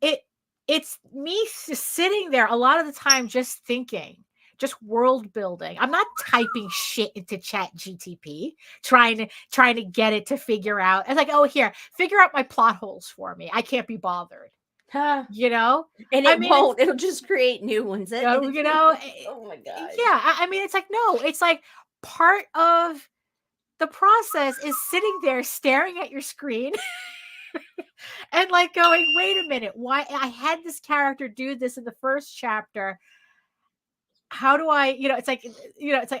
Speaker 2: It it's me just sitting there a lot of the time just thinking, just world building. I'm not typing shit into Chat GTP, trying to get it to figure out. It's like, oh, here, figure out my plot holes for me. I can't be bothered.
Speaker 1: Huh. And
Speaker 2: I
Speaker 1: it
Speaker 2: mean,
Speaker 1: won't. It'll just create new ones.
Speaker 2: oh
Speaker 1: my God.
Speaker 2: yeah. I mean, it's like, no, it's like part of the process is sitting there staring at your screen and like going, wait a minute, why I had this character do this in the first chapter. How do I, it's like,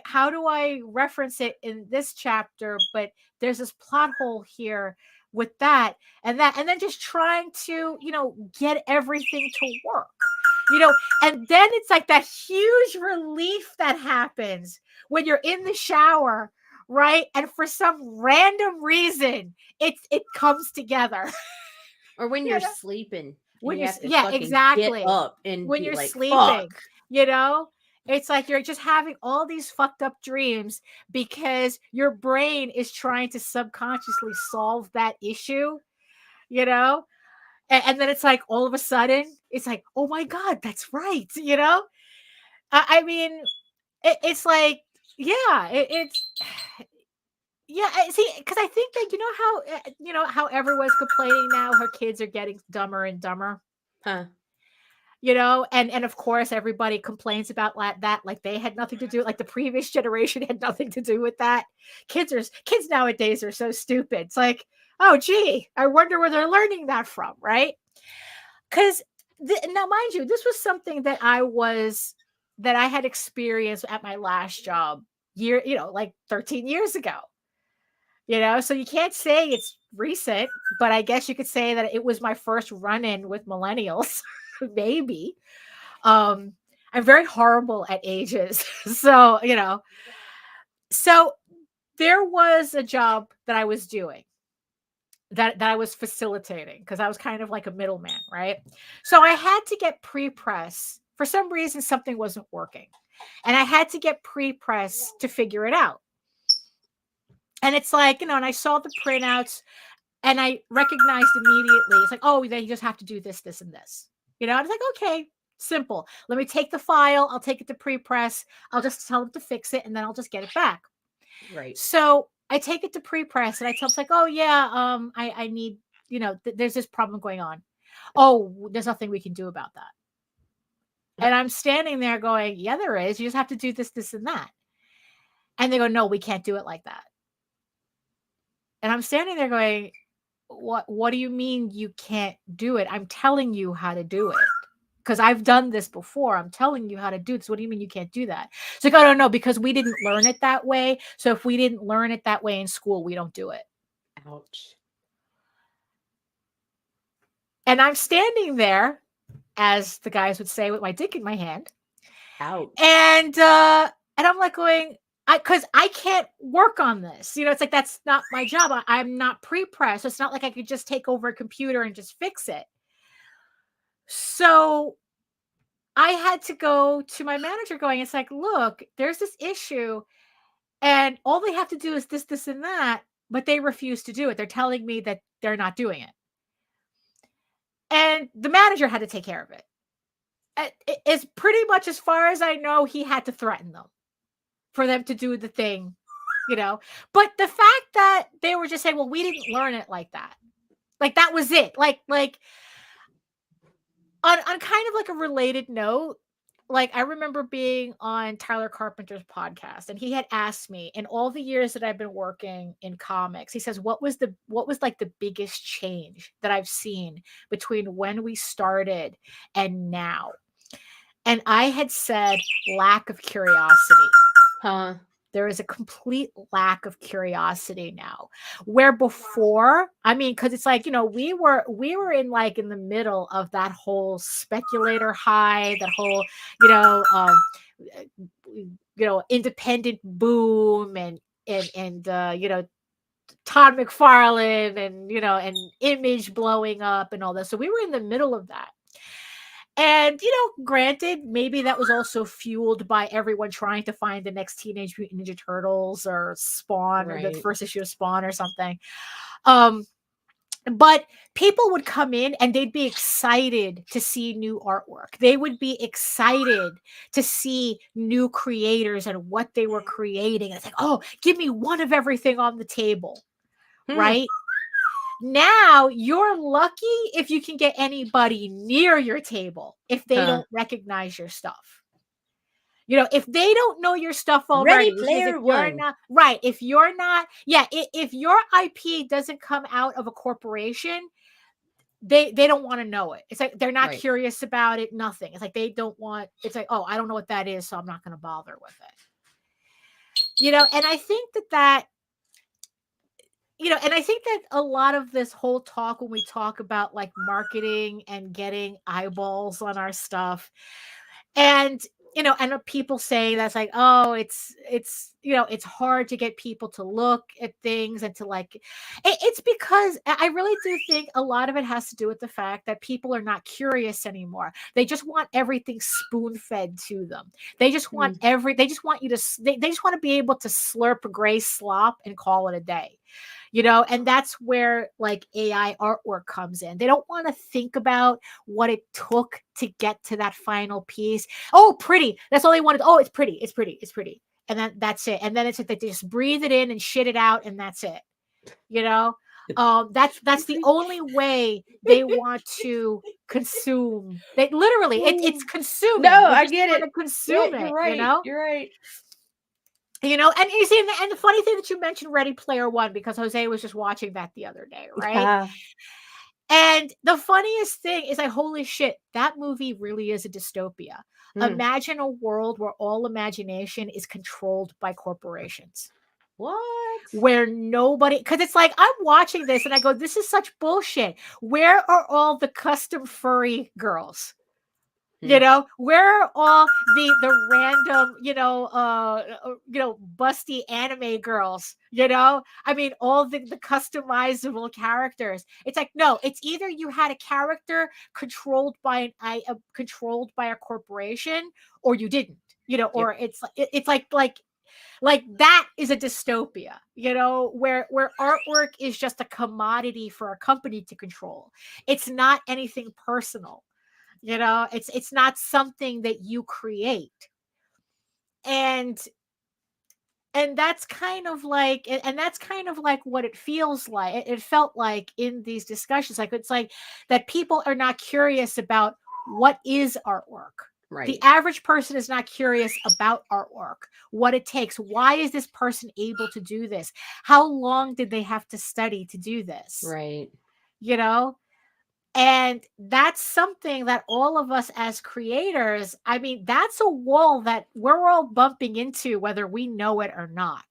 Speaker 2: how do I reference it in this chapter? But there's this plot hole here with that, and then just trying to, get everything to work, and then it's like that huge relief that happens when you're in the shower, right? And for some random reason, it comes together.
Speaker 1: Or when you're sleeping.
Speaker 2: When
Speaker 1: you
Speaker 2: you're,
Speaker 1: have to
Speaker 2: yeah,
Speaker 1: fucking
Speaker 2: exactly.
Speaker 1: get up and
Speaker 2: When
Speaker 1: be
Speaker 2: you're
Speaker 1: like,
Speaker 2: sleeping,
Speaker 1: fuck.
Speaker 2: it's like you're just having all these fucked up dreams because your brain is trying to subconsciously solve that issue, and then it's like all of a sudden it's like, oh my God, that's right. I mean, it's like, yeah, it's yeah. See, because I think that how everyone's complaining now, her kids are getting dumber and dumber.
Speaker 1: Huh.
Speaker 2: And of course everybody complains about that, like they had nothing to do, like the previous generation had nothing to do with that. Kids nowadays are so stupid. It's like, oh gee, I wonder where they're learning that from, right? Because now, mind you, this was something that I had experienced at my last job like 13 years ago. So you can't say it's recent, but I guess you could say that it was my first run-in with millennials. Maybe. I'm very horrible at ages. So, so there was a job that I was doing that I was facilitating because I was kind of like a middleman, right? So I had to get pre-press. For some reason, something wasn't working. And I had to get pre-press to figure it out. And it's like, and I saw the printouts and I recognized immediately, it's like, oh, they just have to do this, this, and this. I was like, okay, simple. Let me take the file. I'll take it to pre-press. I'll just tell them to fix it and then I'll just get it back.
Speaker 1: Right.
Speaker 2: So I take it to pre-press and I tell them, like, oh yeah, I need, there's this problem going on. Oh, there's nothing we can do about that. And I'm standing there going, yeah, there is. You just have to do this, this, and that. And they go, no, we can't do it like that. And I'm standing there going, what do you mean you can't do it? I'm telling you how to do it because I've done this before. I'm telling you how to do this. What do you mean you can't do that? It's like, I don't know, because we didn't learn it that way. So if we didn't learn it that way in school, we don't do it.
Speaker 1: Ouch.
Speaker 2: And I'm standing there, as the guys would say, with my dick in my hand.
Speaker 1: Ouch.
Speaker 2: And I'm like going, because I can't work on this. It's like, that's not my job. I'm not pre-press. It's not like I could just take over a computer and just fix it. So I had to go to my manager going, it's like, look, there's this issue and all they have to do is this, this, and that, but they refuse to do it. They're telling me that they're not doing it. And the manager had to take care of it. It's pretty much, as far as I know, he had to threaten them for them to do the thing, you know. But the fact that they were just saying, well, we didn't learn it like that. Like that was it. Like on kind of like a related note, like I remember being on Tyler Carpenter's podcast, and he had asked me, in all the years that I've been working in comics, he says, what was like the biggest change that I've seen between when we started and now? And I had said lack of curiosity.
Speaker 1: Huh.
Speaker 2: There is a complete lack of curiosity now, where before, I mean, because it's like, you know, we were in like in the middle of that whole speculator high, that whole, independent boom, and you know, Todd McFarlane, and you know, and Image blowing up and all that. So we were in the middle of that. And, you know, granted, maybe that was also fueled by everyone trying to find the next Teenage Mutant Ninja Turtles or Spawn, or the first issue of Spawn or something. But people would come in and they'd be excited to see new artwork. They would be excited to see new creators and what they were creating. It's like, oh, give me one of everything on the table, right? Now you're lucky if you can get anybody near your table if they don't recognize your stuff. You know, if they don't know your stuff already,
Speaker 1: Ready Player One.
Speaker 2: If you're not, if your IP doesn't come out of a corporation, they don't want to know it. It's like they're not curious about it, nothing. It's like they don't want, it's like, oh, I don't know what that is, so I'm not going to bother with it. You know, and I think that you know, and I think that a lot of this whole talk, when we talk about like marketing and getting eyeballs on our stuff, and you know, and people saying that's like, oh, it's you know, it's hard to get people to look at things and to like, it's because I really do think a lot of it has to do with the fact that people are not curious anymore. They just want everything spoon fed to them. They just want they just want you to, they just want to be able to slurp gray slop and call it a day. You know, and that's where like AI artwork comes in. They don't want to think about what it took to get to that final piece. Oh, pretty. That's all they wanted. Oh, it's pretty. It's pretty. It's pretty. And then that's it. And then it's like they just breathe it in and shit it out, and that's it. You know, that's the only way they want to consume. They literally, it's consuming.
Speaker 1: No,
Speaker 2: They
Speaker 1: I
Speaker 2: just
Speaker 1: get
Speaker 2: wanna
Speaker 1: it.
Speaker 2: Consume
Speaker 1: You're
Speaker 2: it.
Speaker 1: right.
Speaker 2: You know,
Speaker 1: You're right.
Speaker 2: you know, and you see, and the funny thing that you mentioned Ready Player One, because Jose was just watching that the other day, right? And the funniest thing is like, holy shit, that movie really is a dystopia. Imagine a world where all imagination is controlled by corporations.
Speaker 1: What?
Speaker 2: Where nobody, because it's like, I'm watching this and I go, this is such bullshit. Where are all the custom furry girls? You know, where are all the random, busty anime girls, you know? I mean, all the customizable characters. It's like, no, it's either you had a character controlled by a corporation, or you didn't, you know, or it's like that is a dystopia, you know, where artwork is just a commodity for a company to control. It's not anything personal. You know, it's not something that you create. And that's kind of like, what it feels like. It felt like in these discussions, like it's like that people are not curious about what is artwork.
Speaker 1: Right.
Speaker 2: The average person is not curious about artwork, what it takes. Why is this person able to do this? How long did they have to study to do this?
Speaker 1: Right.
Speaker 2: You know? And that's something that all of us as creators, I mean, that's a wall that we're all bumping into, whether we know it or not.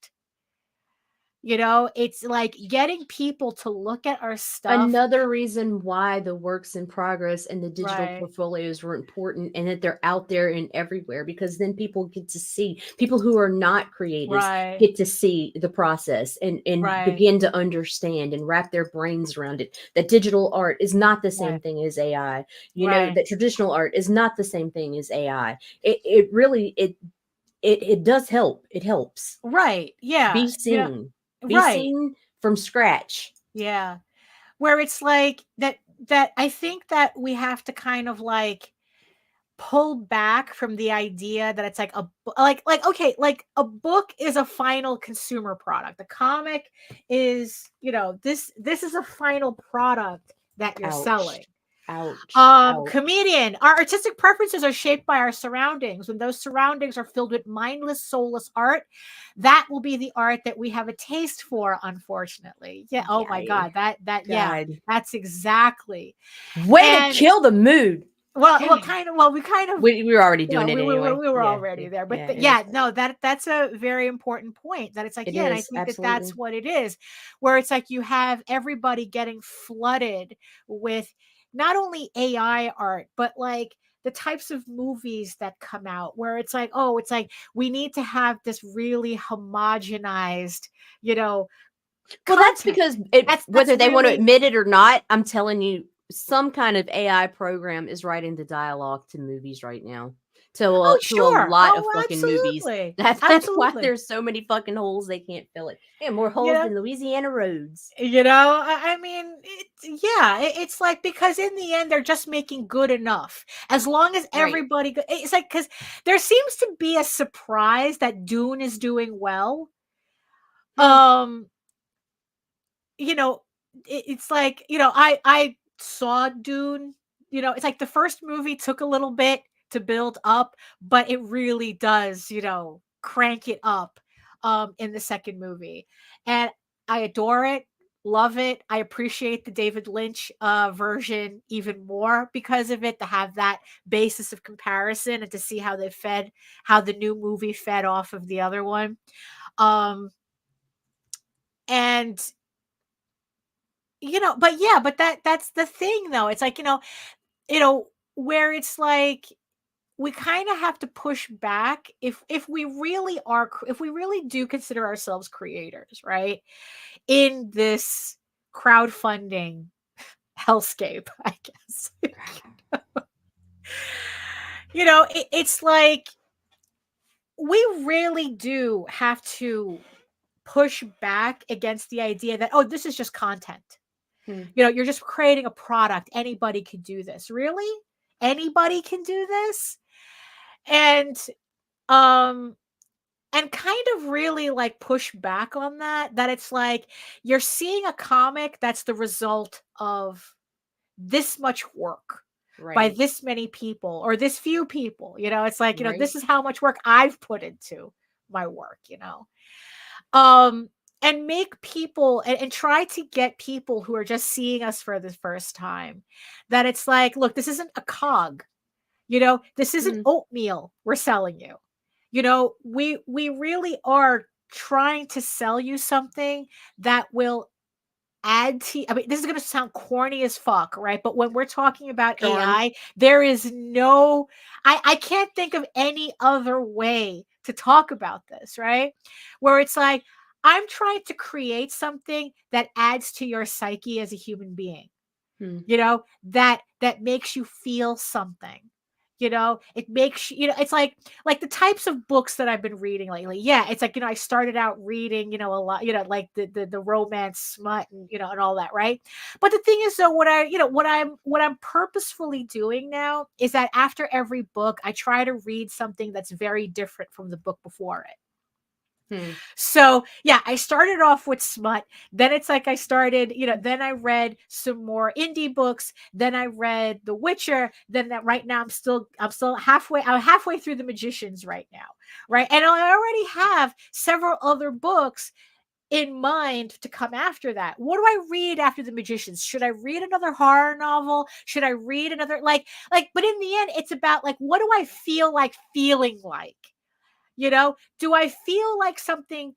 Speaker 2: You know, it's like getting people to look at our stuff.
Speaker 1: Another reason why the works in progress and the digital
Speaker 2: Right.
Speaker 1: portfolios were important, and that they're out there and everywhere, because then people get to see, people who are not creators
Speaker 2: Right.
Speaker 1: get to see the process and
Speaker 2: Right.
Speaker 1: begin to understand and wrap their brains around it. That digital art is not the same
Speaker 2: Right.
Speaker 1: thing as AI. You know,
Speaker 2: Right.
Speaker 1: that traditional art is not the same thing as AI. It really, it does help. It helps.
Speaker 2: Right. Yeah.
Speaker 1: Be
Speaker 2: You know,
Speaker 1: seen. Be
Speaker 2: right.
Speaker 1: seen from scratch.
Speaker 2: Yeah. Where it's like that I think that we have to kind of like pull back from the idea that it's like okay, like a book is a final consumer product. A comic is, this is a final product that you're
Speaker 1: Ouch.
Speaker 2: selling.
Speaker 1: Ouch.
Speaker 2: Comedian, our artistic preferences are shaped by our surroundings. When those surroundings are filled with mindless, soulless art, that will be the art that we have a taste for, unfortunately. Yeah. Oh my God. Yeah,
Speaker 1: God.
Speaker 2: that's exactly.
Speaker 1: Way
Speaker 2: And-
Speaker 1: to kill the mood.
Speaker 2: Well,
Speaker 1: God.
Speaker 2: we kind of
Speaker 1: We were already doing
Speaker 2: we
Speaker 1: it anyway.
Speaker 2: we were
Speaker 1: Yeah,
Speaker 2: already there, but
Speaker 1: yeah,
Speaker 2: no, that's a very important point. That it's like,
Speaker 1: It
Speaker 2: and I
Speaker 1: is,
Speaker 2: think
Speaker 1: absolutely.
Speaker 2: that's what it is, where it's like you have everybody getting flooded with not only AI art, but like the types of movies that come out, where it's like, oh, it's like we need to have this really homogenized,
Speaker 1: Well, that's
Speaker 2: content.
Speaker 1: because
Speaker 2: That's
Speaker 1: whether they want to
Speaker 2: really-
Speaker 1: admit it or not, I'm telling you, some kind of AI program is writing the dialogue to movies right now. To a
Speaker 2: sure.
Speaker 1: lot of fucking movies.
Speaker 2: Absolutely.
Speaker 1: That's why
Speaker 2: Absolutely.
Speaker 1: there's so many fucking holes they can't fill it. Yeah, more holes
Speaker 2: Yeah.
Speaker 1: than Louisiana roads.
Speaker 2: I mean, it's like, because in the end, they're just making good enough. As long as
Speaker 1: Right.
Speaker 2: everybody, it's like, because there seems to be a surprise that Dune is doing well. It's like, I saw Dune, it's like the first movie took a little bit to build up, but it really does, crank it up in the second movie. And I adore it, love it. I appreciate the David Lynch version even more because of it, to have that basis of comparison and to see how the new movie fed off of the other one. And but that's the thing, though. It's like, where it's like we kind of have to push back if we really do consider ourselves creators, right? In this crowdfunding hellscape, I guess. It's like we really do have to push back against the idea that, oh, this is just content. You're just creating a product. Anybody can do this. Really? Anybody can do this? And kind of really like push back on that it's like you're seeing a comic that's the result of this much work by this many people or this few people. It's like, this is how much work I've put into my work, and make people and try to get people who are just seeing us for the first time that it's like, look, this isn't a cog, this isn't oatmeal we're selling you. We really are trying to sell you something that will add to, I mean, this is going to sound corny as fuck, right? But when we're talking about AI, there is no, I can't think of any other way to talk about this, right? Where it's like, I'm trying to create something that adds to your psyche as a human being, that makes you feel something. It makes it's like the types of books that I've been reading lately. Yeah, it's like, I started out reading, a lot, like the romance smut and and all that, right? But the thing is, though, what I'm purposefully doing now is that after every book, I try to read something that's very different from the book before it. So yeah, I started off with smut. Then it's like I started, then I read some more indie books. Then I read The Witcher. Then that right now I'm still halfway through The Magicians right now. Right. And I already have several other books in mind to come after that. What do I read after The Magicians? Should I read another horror novel? Should I read another but in the end, it's about like, what do I feel like feeling like? Do I feel like something,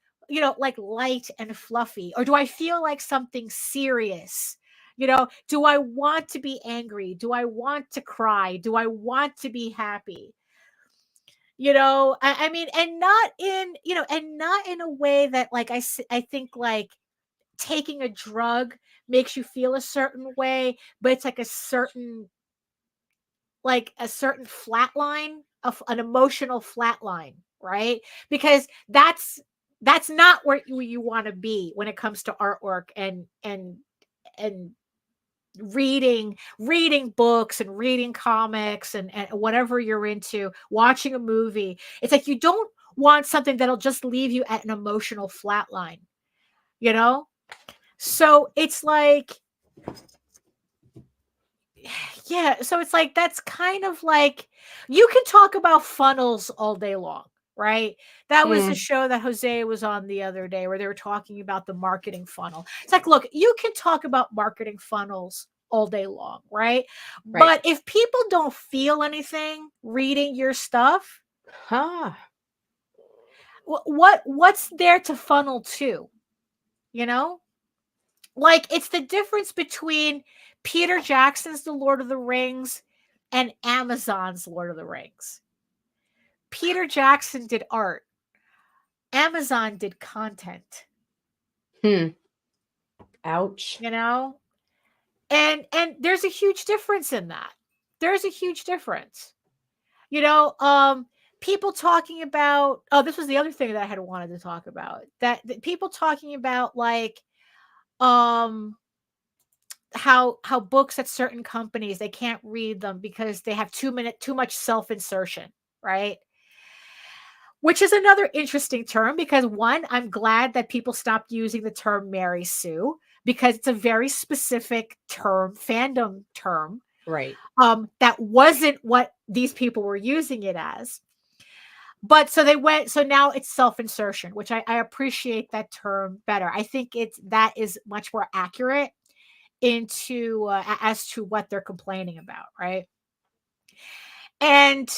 Speaker 2: like light and fluffy, or do I feel like something serious? Do I want to be angry? Do I want to cry? Do I want to be happy? I mean, and not in a way that like I think like taking a drug makes you feel a certain way, but it's like a certain flat line of an emotional flat line, right? Because that's not where you want to be when it comes to artwork and reading books and reading comics and whatever you're into, watching a movie. It's like you don't want something that'll just leave you at an emotional flatline, you know? So it's like, yeah, so it's like that's kind of like you can talk about funnels all day long, right? That was a show that Jose was on the other day where they were talking about the marketing funnel. It's like, look, you can talk about marketing funnels all day long, right?
Speaker 1: Right.
Speaker 2: But if people don't feel anything reading your stuff,
Speaker 1: Huh.
Speaker 2: what's there to funnel to? You know? Like it's the difference between Peter Jackson's The Lord of the Rings and Amazon's Lord of the Rings. Peter Jackson did art. Amazon did content.
Speaker 1: Ouch.
Speaker 2: You know? And there's a huge difference in that. There's a huge difference. You know, people talking about, oh, this was the other thing that I had wanted to talk about. That people talking about like how books at certain companies, they can't read them because they have too much self-insertion, right? Which is another interesting term because one, I'm glad that people stopped using the term Mary Sue because it's a very specific term, fandom term.
Speaker 1: Right.
Speaker 2: That wasn't what these people were using it as. But so now it's self-insertion, which I appreciate that term better. I think that is much more accurate into as to what they're complaining about, right? And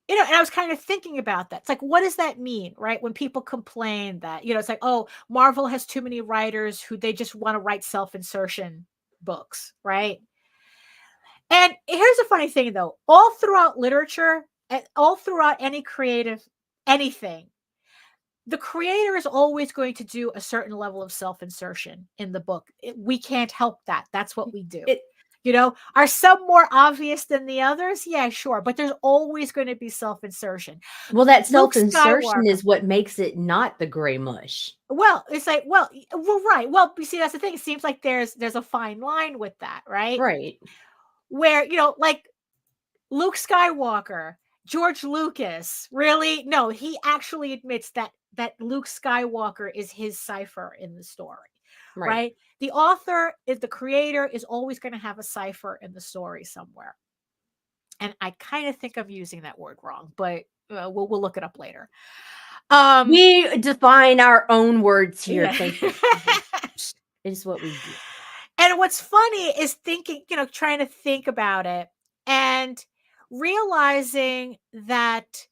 Speaker 2: you know, and I was kind of thinking about that. It's like, what does that mean, right? When people complain that, you know, it's like, oh, Marvel has too many writers who they just want to write self-insertion books, right? And here's a funny thing, though. All throughout literature, all throughout any creative anything, the creator is always going to do a certain level of self-insertion in the book. We can't help that. That's what we do. You know, are some more obvious than the others? Yeah, sure. But there's always going to be self-insertion.
Speaker 1: Well, that
Speaker 2: Luke
Speaker 1: self-insertion
Speaker 2: Skywalker-
Speaker 1: is what makes it not the gray mush.
Speaker 2: Well, it's like, well, right. Well, you see, that's the thing. It seems like there's a fine line with that, right?
Speaker 1: Right.
Speaker 2: Where, you know, like Luke Skywalker, George Lucas, really? No, he actually admits that Luke Skywalker is his cipher in the story. Right? The author is the creator is always going to have a cipher in the story somewhere. And I kind of think I'm using that word wrong, but we'll look it up later.
Speaker 1: We define our own words here.
Speaker 2: Yeah.
Speaker 1: Thank you. It is what we do.
Speaker 2: And what's funny is thinking, you know, trying to think about it and realizing that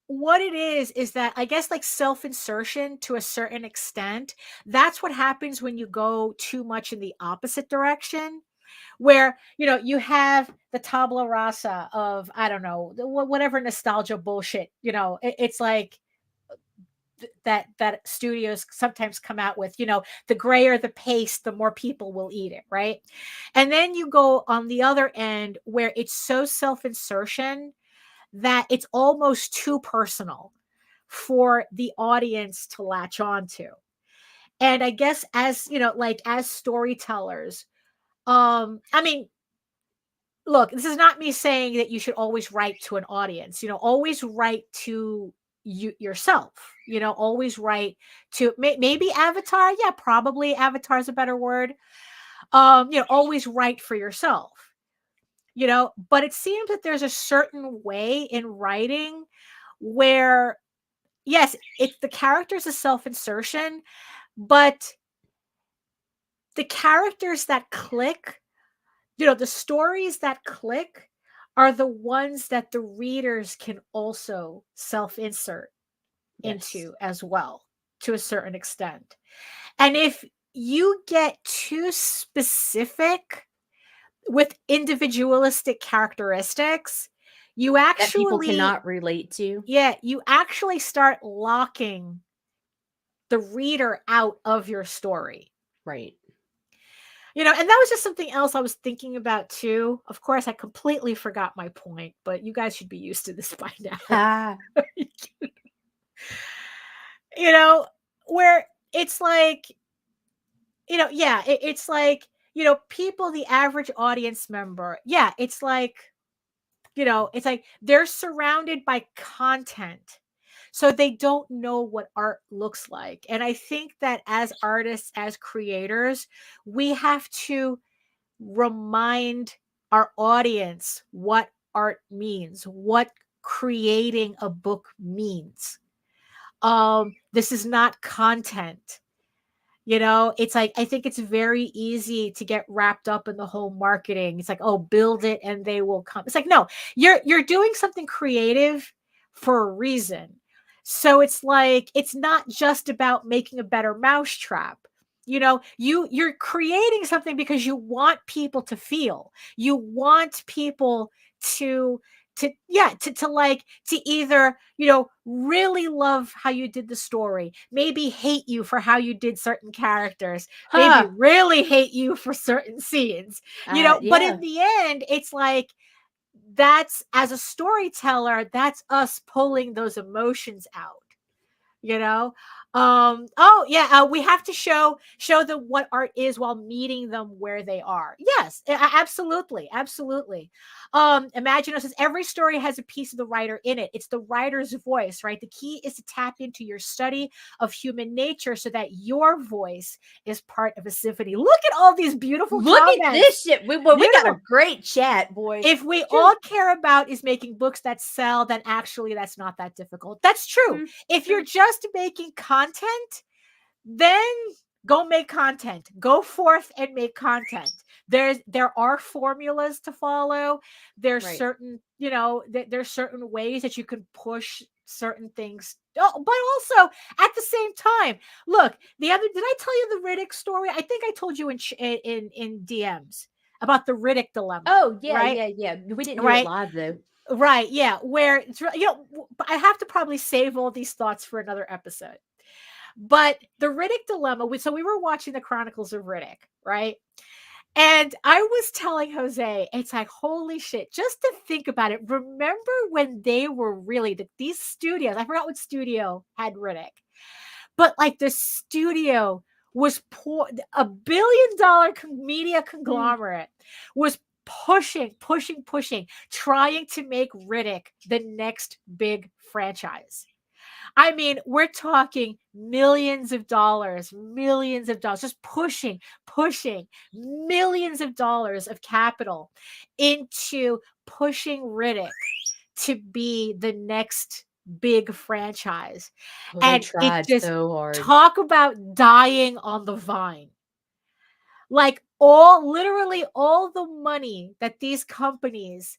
Speaker 2: what it is that I guess like self-insertion to a certain extent, that's what happens when you go too much in the opposite direction, where, you know, you have the tabula rasa of, I don't know, whatever nostalgia bullshit, you know, it's like that studios sometimes come out with, you know, the grayer the paste, the more people will eat it, right? And then you go on the other end where it's so self-insertion that it's almost too personal for the audience to latch on to. And I guess as, you know, like as storytellers, I mean, look, this is not me saying that you should always write to an audience, you know, always write to yourself, you know, always write to maybe Avatar. Yeah, probably Avatar is a better word. You know, always write for yourself. You know, but it seems that there's a certain way in writing where, yes, it's the characters of self-insertion, but the characters that click, you know, the stories that click are the ones that the readers can also self-insert into as well, to a certain extent. And if you get too specific with individualistic characteristics, you actually
Speaker 1: that people cannot relate to.
Speaker 2: Yeah, you actually start locking the reader out of your story.
Speaker 1: Right.
Speaker 2: You know, and that was just something else I was thinking about too. Of course, I completely forgot my point, but you guys should be used to this by now. You know, where it's like, you know, yeah, it's like people, the average audience member, yeah, it's like, it's like they're surrounded by content. So they don't know what art looks like. And I think that as artists, as creators, we have to remind our audience what art means, what creating a book means. This is not content. It's like, I think it's very easy to get wrapped up in the whole marketing. It's like, oh, build it and they will come. It's like, no, you're doing something creative for a reason. So it's like, it's not just about making a better mousetrap. You're creating something because you want people to feel. You want people to either really love how you did the story, maybe hate you for how you did certain characters, maybe really hate you for certain scenes, but in the end, it's like, that's, as a storyteller, that's us pulling those emotions out. We have to show them what art is while meeting them where they are. Yes, absolutely. Imagine says every story has a piece of the writer in it. It's the writer's voice, right? The key is to tap into your study of human nature so that your voice is part of a symphony. Look at all these beautiful comments.
Speaker 1: At this shit. We got a great chat, boys.
Speaker 2: If we all care about is making books that sell, then actually that's not that difficult. That's true. Mm-hmm. If you're just making content, then go make content. Go forth and make content. There are formulas to follow. There's certain, there's certain ways that you can push certain things. Oh, but also at the same time, look, did I tell you the Riddick story? I think I told you in DMs about the Riddick dilemma.
Speaker 1: Oh, yeah,
Speaker 2: right?
Speaker 1: yeah. We didn't do it live though.
Speaker 2: Right, yeah, where I have to probably save all these thoughts for another episode. But the Riddick dilemma, so we were watching the Chronicles of Riddick, right? And I was telling Jose, it's like, holy shit, just to think about it. Remember when they were really, these studios, I forgot what studio had Riddick, but like the studio was $1 billion media conglomerate was pushing, trying to make Riddick the next big franchise. I mean, we're talking millions of dollars, just pushing millions of dollars of capital into pushing Riddick to be the next big franchise.
Speaker 1: Oh,
Speaker 2: and
Speaker 1: it just so hard.
Speaker 2: Talk about dying on the vine. Like literally all the money that these companies,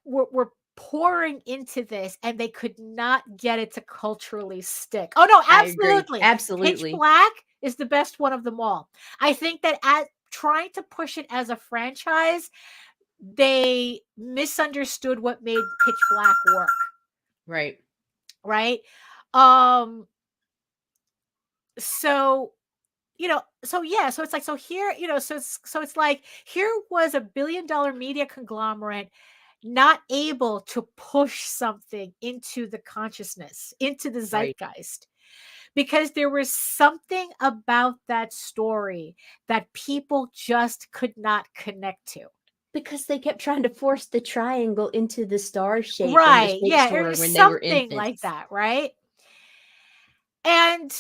Speaker 2: were pouring into this, and they could not get it to culturally stick. Oh no, absolutely.
Speaker 1: Absolutely.
Speaker 2: Pitch Black is the best one of them all. I think that as trying to push it as a franchise, they misunderstood what made Pitch Black work.
Speaker 1: Right.
Speaker 2: So it's like, so here, so it's like, here was $1 billion media conglomerate not able to push something into the consciousness, into the zeitgeist, because there was something about that story that people just could not connect to.
Speaker 1: Because they kept trying to force the triangle into the star shape.
Speaker 2: Right. Yeah. Or something like that. Right. And,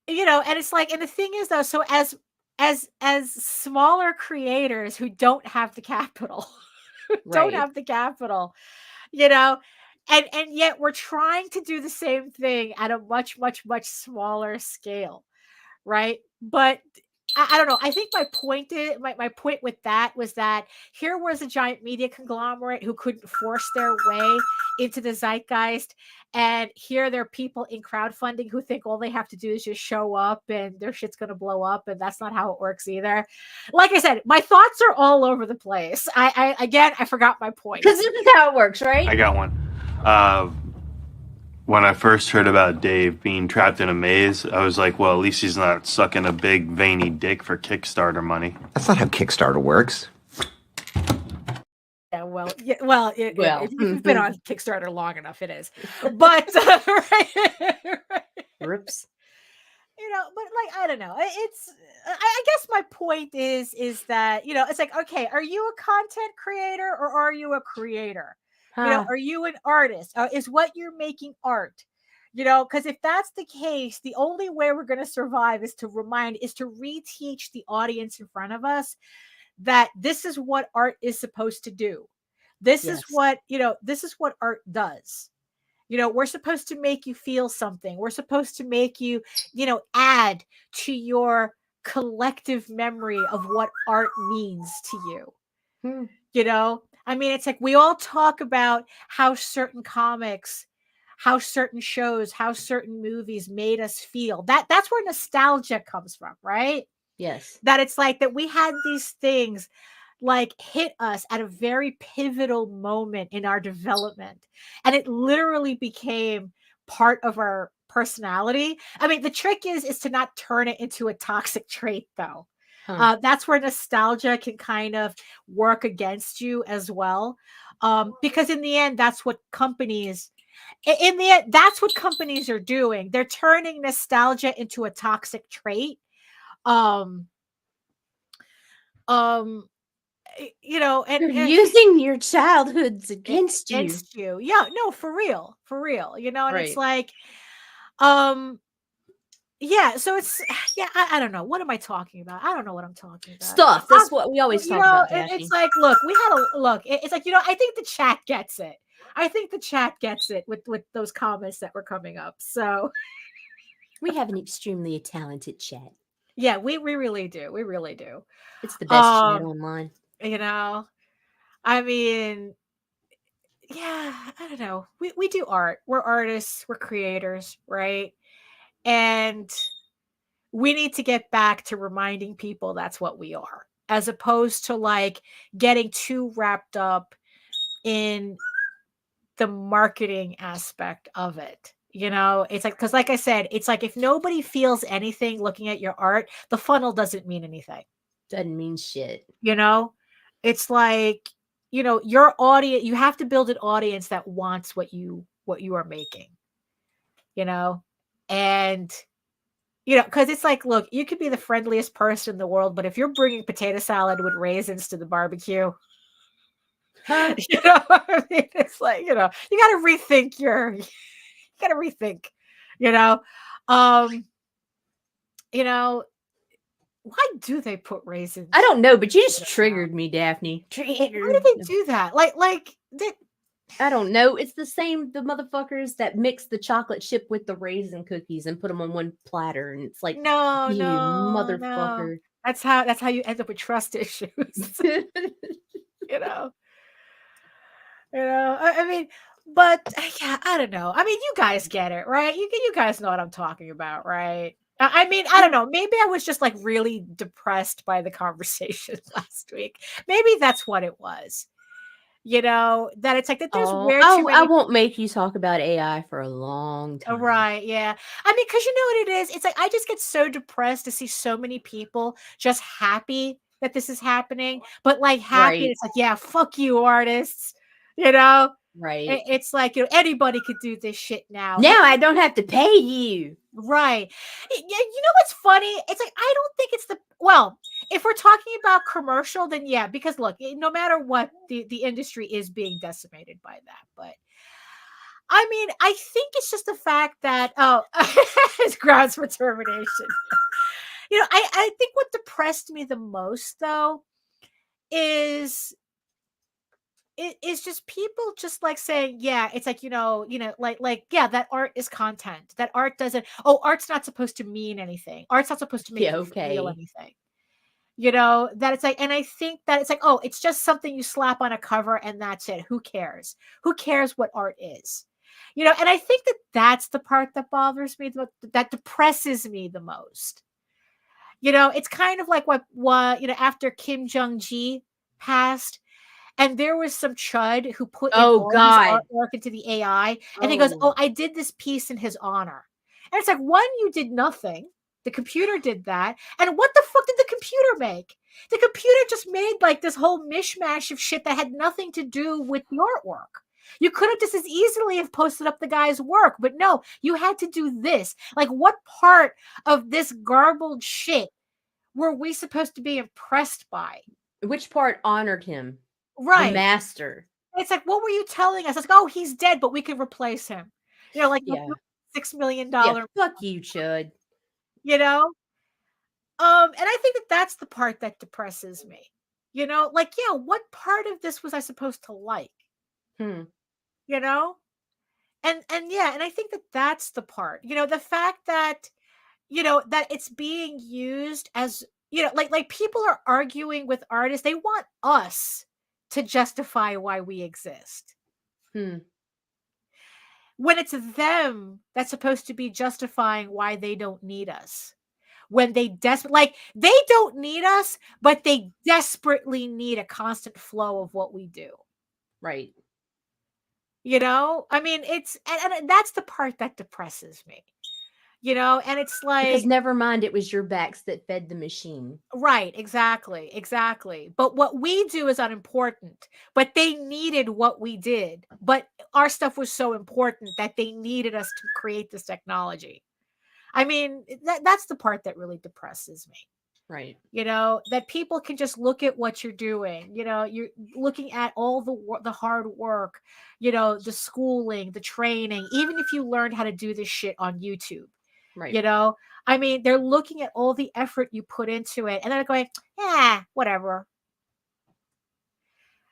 Speaker 2: and it's like, and the thing is though, so as smaller creators who don't have the capital, and yet we're trying to do the same thing at a much, much, much smaller scale. Right. But I don't know. I think my point with that was that here was a giant media conglomerate who couldn't force their way into the zeitgeist. And here there are people in crowdfunding who think all they have to do is just show up and their shit's going to blow up. And that's not how it works either. Like I said, my thoughts are all over the place. I forgot my point.
Speaker 1: Because this is how it works, right?
Speaker 5: I got one. When I first heard about Dave being trapped in a maze, I was like, well, at least he's not sucking a big veiny dick for Kickstarter money.
Speaker 6: That's not how Kickstarter works.
Speaker 2: Yeah, if you've been on Kickstarter long enough, it is. But, right.
Speaker 1: Oops.
Speaker 2: but like, I don't know. It's, I guess my point is that, it's like, okay, are you a content creator or are you a creator?
Speaker 1: Huh.
Speaker 2: Are you an artist? Is what you're making art? Because if that's the case, the only way we're going to survive is to reteach the audience in front of us that this is what art is supposed to do. This is what art does. We're supposed to make you feel something. We're supposed to make you, add to your collective memory of what art means to you. I mean, it's like we all talk about how certain comics, how certain shows, how certain movies made us feel. That's where nostalgia comes from, right?
Speaker 1: Yes.
Speaker 2: That it's like that we had these things like hit us at a very pivotal moment in our development, and it literally became part of our personality. I mean, the trick is to not turn it into a toxic trait, though. That's where nostalgia can kind of work against you as well, because in the end, that's what companies are doing. They're turning nostalgia into a toxic trait.
Speaker 1: You're using your childhoods against you.
Speaker 2: Yeah, no, for real. And
Speaker 1: Right.
Speaker 2: it's like, yeah, so it's, yeah, I don't know. What am I talking about? I don't know what I'm talking about.
Speaker 1: Stuff. That's what we always talk about, Daphne.
Speaker 2: It's like, look, it's like, I think the chat gets it. I think the chat gets it with those comments that were coming up. So
Speaker 1: we have an extremely talented chat.
Speaker 2: Yeah, we really do. We really do.
Speaker 1: It's the best chat online.
Speaker 2: I mean, yeah, I don't know. We do art. We're artists. We're creators, right? And we need to get back to reminding people that's what we are, as opposed to like getting too wrapped up in the marketing aspect of it. It's like, because like I said, it's like if nobody feels anything looking at your art, the funnel doesn't mean anything.
Speaker 1: Doesn't mean shit.
Speaker 2: It's like, your audience, you have to build an audience that wants what you are making, and because it's like, look, you could be the friendliest person in the world, but if you're bringing potato salad with raisins to the barbecue, what I mean? It's like, you got to rethink why do they put raisins?
Speaker 1: I don't know, but you just triggered me, Daphne.
Speaker 2: Why do they do that?
Speaker 1: I don't know. It's the motherfuckers that mix the chocolate chip with the raisin cookies and put them on one platter, and it's like,
Speaker 2: no,
Speaker 1: you motherfucker.
Speaker 2: No. That's how you end up with trust issues. I mean, but yeah, I don't know. I mean, you guys get it, right? You guys know what I'm talking about, right? I mean, I don't know. Maybe I was just like really depressed by the conversation last week. Maybe that's what it was. That it's like that there's
Speaker 1: I won't make you talk about AI for a long time.
Speaker 2: Right, yeah. I mean, because you know what it is? It's like I just get so depressed to see so many people just happy that this is happening, but like happy, right. It's like, yeah, fuck you, artists.
Speaker 1: Right.
Speaker 2: It's like, anybody could do this shit now.
Speaker 1: Now I don't have to pay you.
Speaker 2: Right. You know what's funny? It's like, I don't think it's if we're talking about commercial, then yeah, because look, no matter what, the industry is being decimated by that. But I mean, I think it's just the fact that, it's grounds for termination. I think what depressed me the most, though, is just people just like saying, yeah, it's like, like, yeah, that art is content. That art doesn't, art's not supposed to mean anything. Art's not supposed to make you feel anything. That it's like, and I think that it's like, it's just something you slap on a cover and that's it. Who cares? Who cares what art is? And I think that that's the part that bothers me, that depresses me the most. It's kind of like what after Kim Jong-gi passed, and there was some chud who put his artwork into the AI, and he goes, I did this piece in his honor. And it's like, one, you did nothing. The computer did that. And what the fuck did the computer make? The computer just made like this whole mishmash of shit that had nothing to do with the artwork. You could have just as easily have posted up the guy's work, but no, you had to do this. Like, what part of this garbled shit were we supposed to be impressed by?
Speaker 1: Which part honored him? The
Speaker 2: Right.
Speaker 1: master.
Speaker 2: It's like, what were you telling us? It's like, oh, he's dead, but we can replace him. You know, like
Speaker 1: Yeah.
Speaker 2: $6 million,
Speaker 1: Yeah, fuck you, Chud.
Speaker 2: you know? And I think that that's the part that depresses me. You know, like, yeah, what part of this was I supposed to like?
Speaker 1: Hmm.
Speaker 2: You know? And yeah, and I think that that's the part. You know, the fact that, you know, that it's being used as, you know, like people are arguing with artists. They want us to justify why we exist.
Speaker 1: Hmm.
Speaker 2: When it's them that's supposed to be justifying why they don't need us. When they like, they don't need us, but they desperately need a constant flow of what we do.
Speaker 1: Right.
Speaker 2: You know, I mean, it's and that's the part that depresses me. You know, and it's
Speaker 1: Because
Speaker 2: like,
Speaker 1: never mind, it was your backs that fed the machine.
Speaker 2: right, exactly. But what we do is unimportant. But they needed what we did. But our stuff was so important that they needed us to create this technology. I mean, that's the part that really depresses me.
Speaker 1: Right.
Speaker 2: You know, that people can just look at what you're doing. You know, you're looking at all the hard work, you know, the schooling, the training, even if you learned how to do this shit on YouTube.
Speaker 1: Right.
Speaker 2: You know, I mean, they're looking at all the effort you put into it and they're going, yeah, whatever.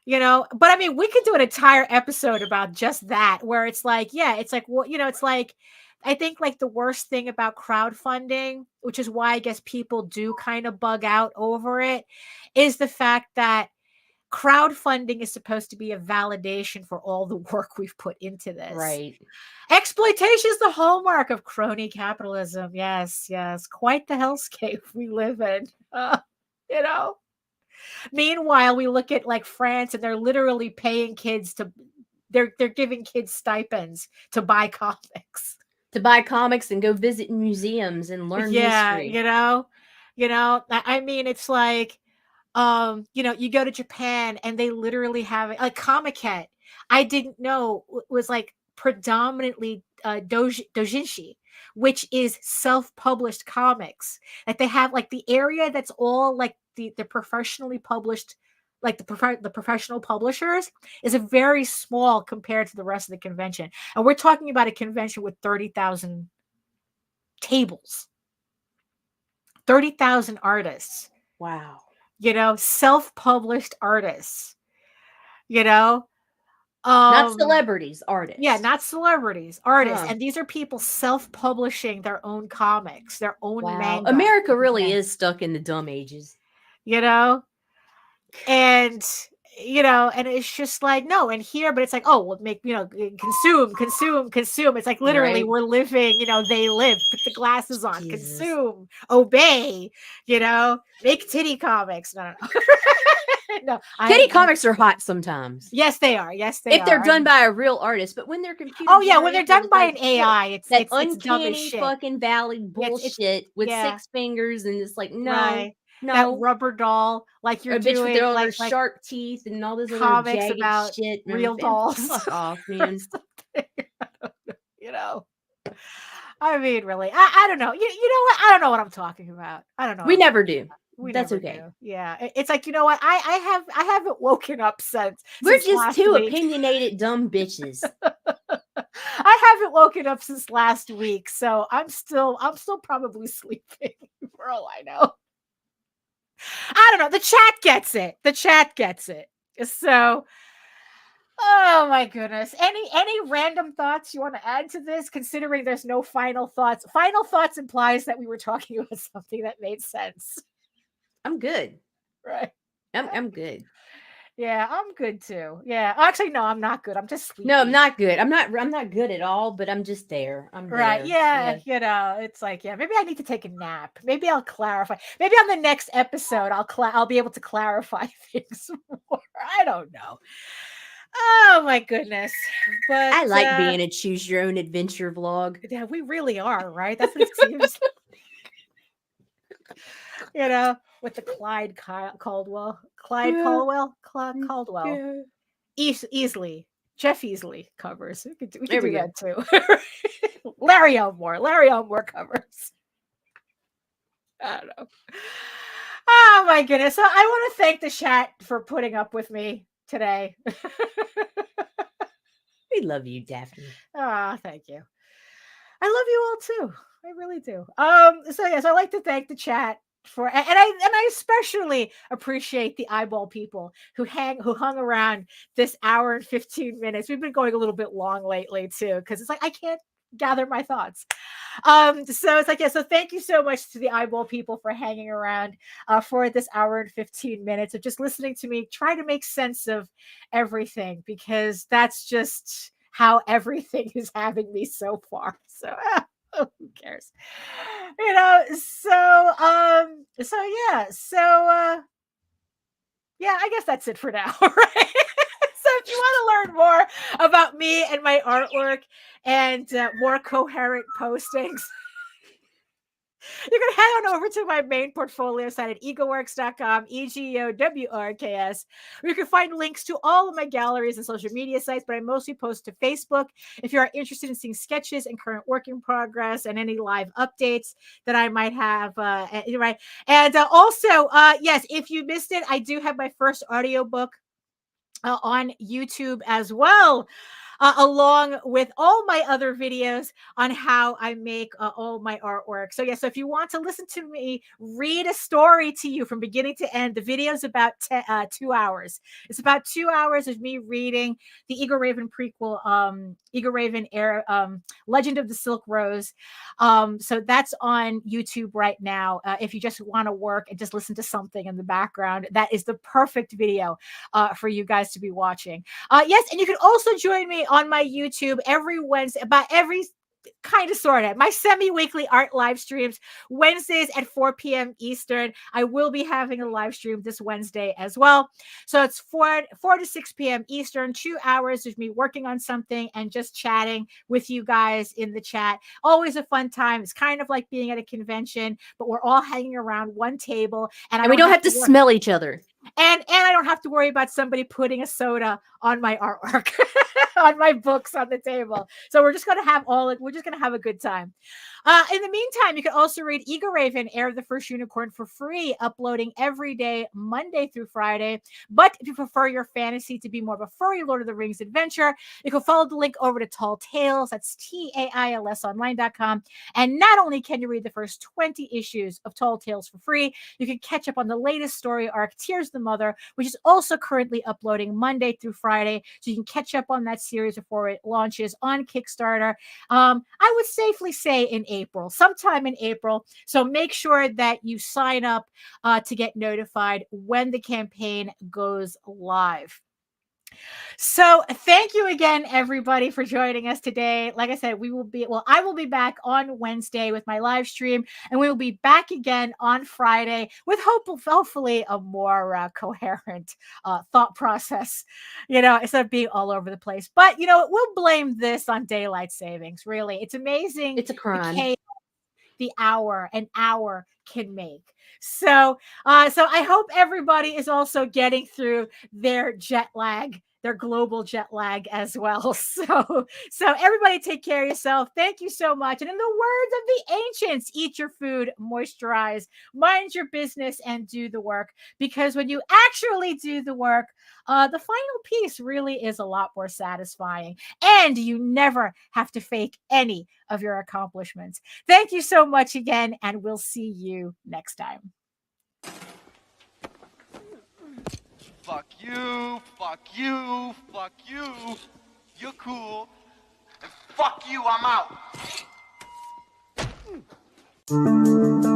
Speaker 2: You know, but I mean, we could do an entire episode about just that, where it's like, yeah, it's like, well, you know, it's like, I think like the worst thing about crowdfunding, which is why I guess people do kind of bug out over it, is the fact that crowdfunding is supposed to be a validation for all the work we've put into this.
Speaker 1: Right.
Speaker 2: Exploitation is the hallmark of crony capitalism. Yes, quite the hellscape we live in. You know. Meanwhile, we look at like France, and they're literally paying kids to. They're giving kids stipends to buy comics.
Speaker 1: To buy comics and go visit museums and learn history.
Speaker 2: You know. I mean, it's like, you know, you go to Japan and they literally have like Comiket. I didn't know was like predominantly doujinshi, which is self-published comics. Like they have like the area that's all like the professionally published, like the professional publishers is a very small compared to the rest of the convention. And we're talking about a convention with 30,000 tables, 30,000 artists.
Speaker 1: Wow.
Speaker 2: You know, self-published artists. You know,
Speaker 1: Not celebrities, artists.
Speaker 2: Yeah, not celebrities, artists.
Speaker 1: Huh.
Speaker 2: And these are people self-publishing their own comics, their own manga.
Speaker 1: America really is stuck in the dumb ages.
Speaker 2: You know? And, you know, and it's just like, no, and here, but it's like, oh, we'll make, you know, consume. It's like literally
Speaker 1: Right.
Speaker 2: we're living, you know, they live, put the glasses on,
Speaker 1: Jesus.
Speaker 2: consume, obey, you know, make titty comics. No. No,
Speaker 1: Titty comics are hot sometimes.
Speaker 2: Yes, they are. Yes, they are.
Speaker 1: If they're done by a real artist, but when they're computer,
Speaker 2: oh yeah, when they're done
Speaker 1: generated,
Speaker 2: by
Speaker 1: like,
Speaker 2: an AI, it's
Speaker 1: that
Speaker 2: it's dumb as
Speaker 1: uncanny
Speaker 2: shit.
Speaker 1: fucking valley bullshit with
Speaker 2: yeah.
Speaker 1: 6 fingers, and it's like no,
Speaker 2: Right.
Speaker 1: no,
Speaker 2: That rubber doll, like you're
Speaker 1: a bitch
Speaker 2: doing,
Speaker 1: with all
Speaker 2: like
Speaker 1: their sharp teeth and all this other
Speaker 2: comics
Speaker 1: jagged
Speaker 2: about
Speaker 1: shit. Man,
Speaker 2: real dolls.
Speaker 1: Fuck off, man.
Speaker 2: You know. I mean, really, I don't know. You know what? I don't know what I'm talking about. I don't know.
Speaker 1: We never do.
Speaker 2: We
Speaker 1: That's
Speaker 2: never
Speaker 1: okay.
Speaker 2: do. Yeah, it's like, you know what? I haven't woken up since.
Speaker 1: We're
Speaker 2: since
Speaker 1: just
Speaker 2: last
Speaker 1: two
Speaker 2: week.
Speaker 1: opinionated dumb bitches.
Speaker 2: I haven't woken up since last week, so I'm still probably sleeping for all I know. I don't know. The chat gets it. So, oh my goodness. Any random thoughts you want to add to this, considering there's no final thoughts? Final thoughts implies that we were talking about something that made sense.
Speaker 1: I'm good.
Speaker 2: Right.
Speaker 1: I'm good.
Speaker 2: Yeah, I'm good too. Yeah. Actually, no, I'm not good. I'm just sleepy.
Speaker 1: No, I'm not good. I'm not good at all, but I'm just there. I'm
Speaker 2: Right.
Speaker 1: there.
Speaker 2: Yeah. You know, it's like, yeah, maybe I need to take a nap. Maybe I'll clarify. Maybe on the next episode, I'll be able to clarify things more. I don't know. Oh my goodness. But
Speaker 1: I like being a choose your own adventure vlog.
Speaker 2: Yeah, we really are, right? That's what it seems. You know, with the Caldwell.
Speaker 1: Yeah.
Speaker 2: Caldwell. Easily. Jeff Easley covers. We could
Speaker 1: There
Speaker 2: do
Speaker 1: we go.
Speaker 2: that too. Larry Elmore covers. I don't know. Oh my goodness. So I want to thank the chat for putting up with me today.
Speaker 1: We love you, Daphne.
Speaker 2: Ah, thank you. I love you all too. I really do. So yes, I like to thank the chat for and I especially appreciate the eyeball people who hung around this hour and 15 minutes. We've been going a little bit long lately too, because it's like I can't gather my thoughts. So it's like, yeah, so thank you so much to the eyeball people for hanging around for this hour and 15 minutes of just listening to me try to make sense of everything, because that's just how everything is having me so far. So who cares? You know, yeah, I guess that's it for now, right? So if you want to learn more about me and my artwork and more coherent postings, you can head on over to my main portfolio site at egoworks.com, EGOWRKS, where you can find links to all of my galleries and social media sites, but I mostly post to Facebook. If you are interested in seeing sketches and current work in progress and any live updates that I might have, right? And also, yes, if you missed it, I do have my first audiobook on YouTube as well, along with all my other videos on how I make all my artwork. So yeah, so if you want to listen to me read a story to you from beginning to end, the video is about 2 hours. It's about 2 hours of me reading the Eagle Raven prequel, Eagle Raven Legend of the Silk Rose. So that's on YouTube right now. If you just want to work and just listen to something in the background, that is the perfect video for you guys to be watching. Yes, and you can also join me on my YouTube every Wednesday, about every kind of sort of my semi-weekly art live streams Wednesdays at 4 p.m. Eastern. I will be having a live stream this Wednesday as well. So it's 4 to 6 p.m. Eastern, 2 hours of me working on something and just chatting with you guys in the chat. Always a fun time. It's kind of like being at a convention, but we're all hanging around one table, and
Speaker 1: we don't have to smell each other.
Speaker 2: And I don't have to worry about somebody putting a soda on my artwork, on my books on the table. So we're just going to have a good time. In the meantime, you can also read Eagle Raven, Heir of the First Unicorn, for free, uploading every day, Monday through Friday. But if you prefer your fantasy to be more of a furry Lord of the Rings adventure, you can follow the link over to Tall Tales. That's TAILSonline.com. And not only can you read the first 20 issues of Tall Tales for free, you can catch up on the latest story arc, Tears the Mother, which is also currently uploading Monday through Friday. So you can catch up on that series before it launches on Kickstarter. I would safely say in April, sometime in April. So make sure that you sign up to get notified when the campaign goes live. So thank you again, everybody, for joining us today. Like I said, I will be back on Wednesday with my live stream, and we will be back again on Friday with hopefully a more coherent thought process, instead of being all over the place. But, we'll blame this on daylight savings. Really, it's amazing.
Speaker 1: It's a crime.
Speaker 2: The an hour can make. So I hope everybody is also getting through their jet lag, their global jet lag as well. So everybody take care of yourself. Thank you so much. And in the words of the ancients, eat your food, moisturize, mind your business, and do the work. Because when you actually do the work, the final piece really is a lot more satisfying. And you never have to fake any of your accomplishments. Thank you so much again, and we'll see you next time.
Speaker 7: Fuck you, fuck you, fuck you. You're cool. And fuck you, I'm out.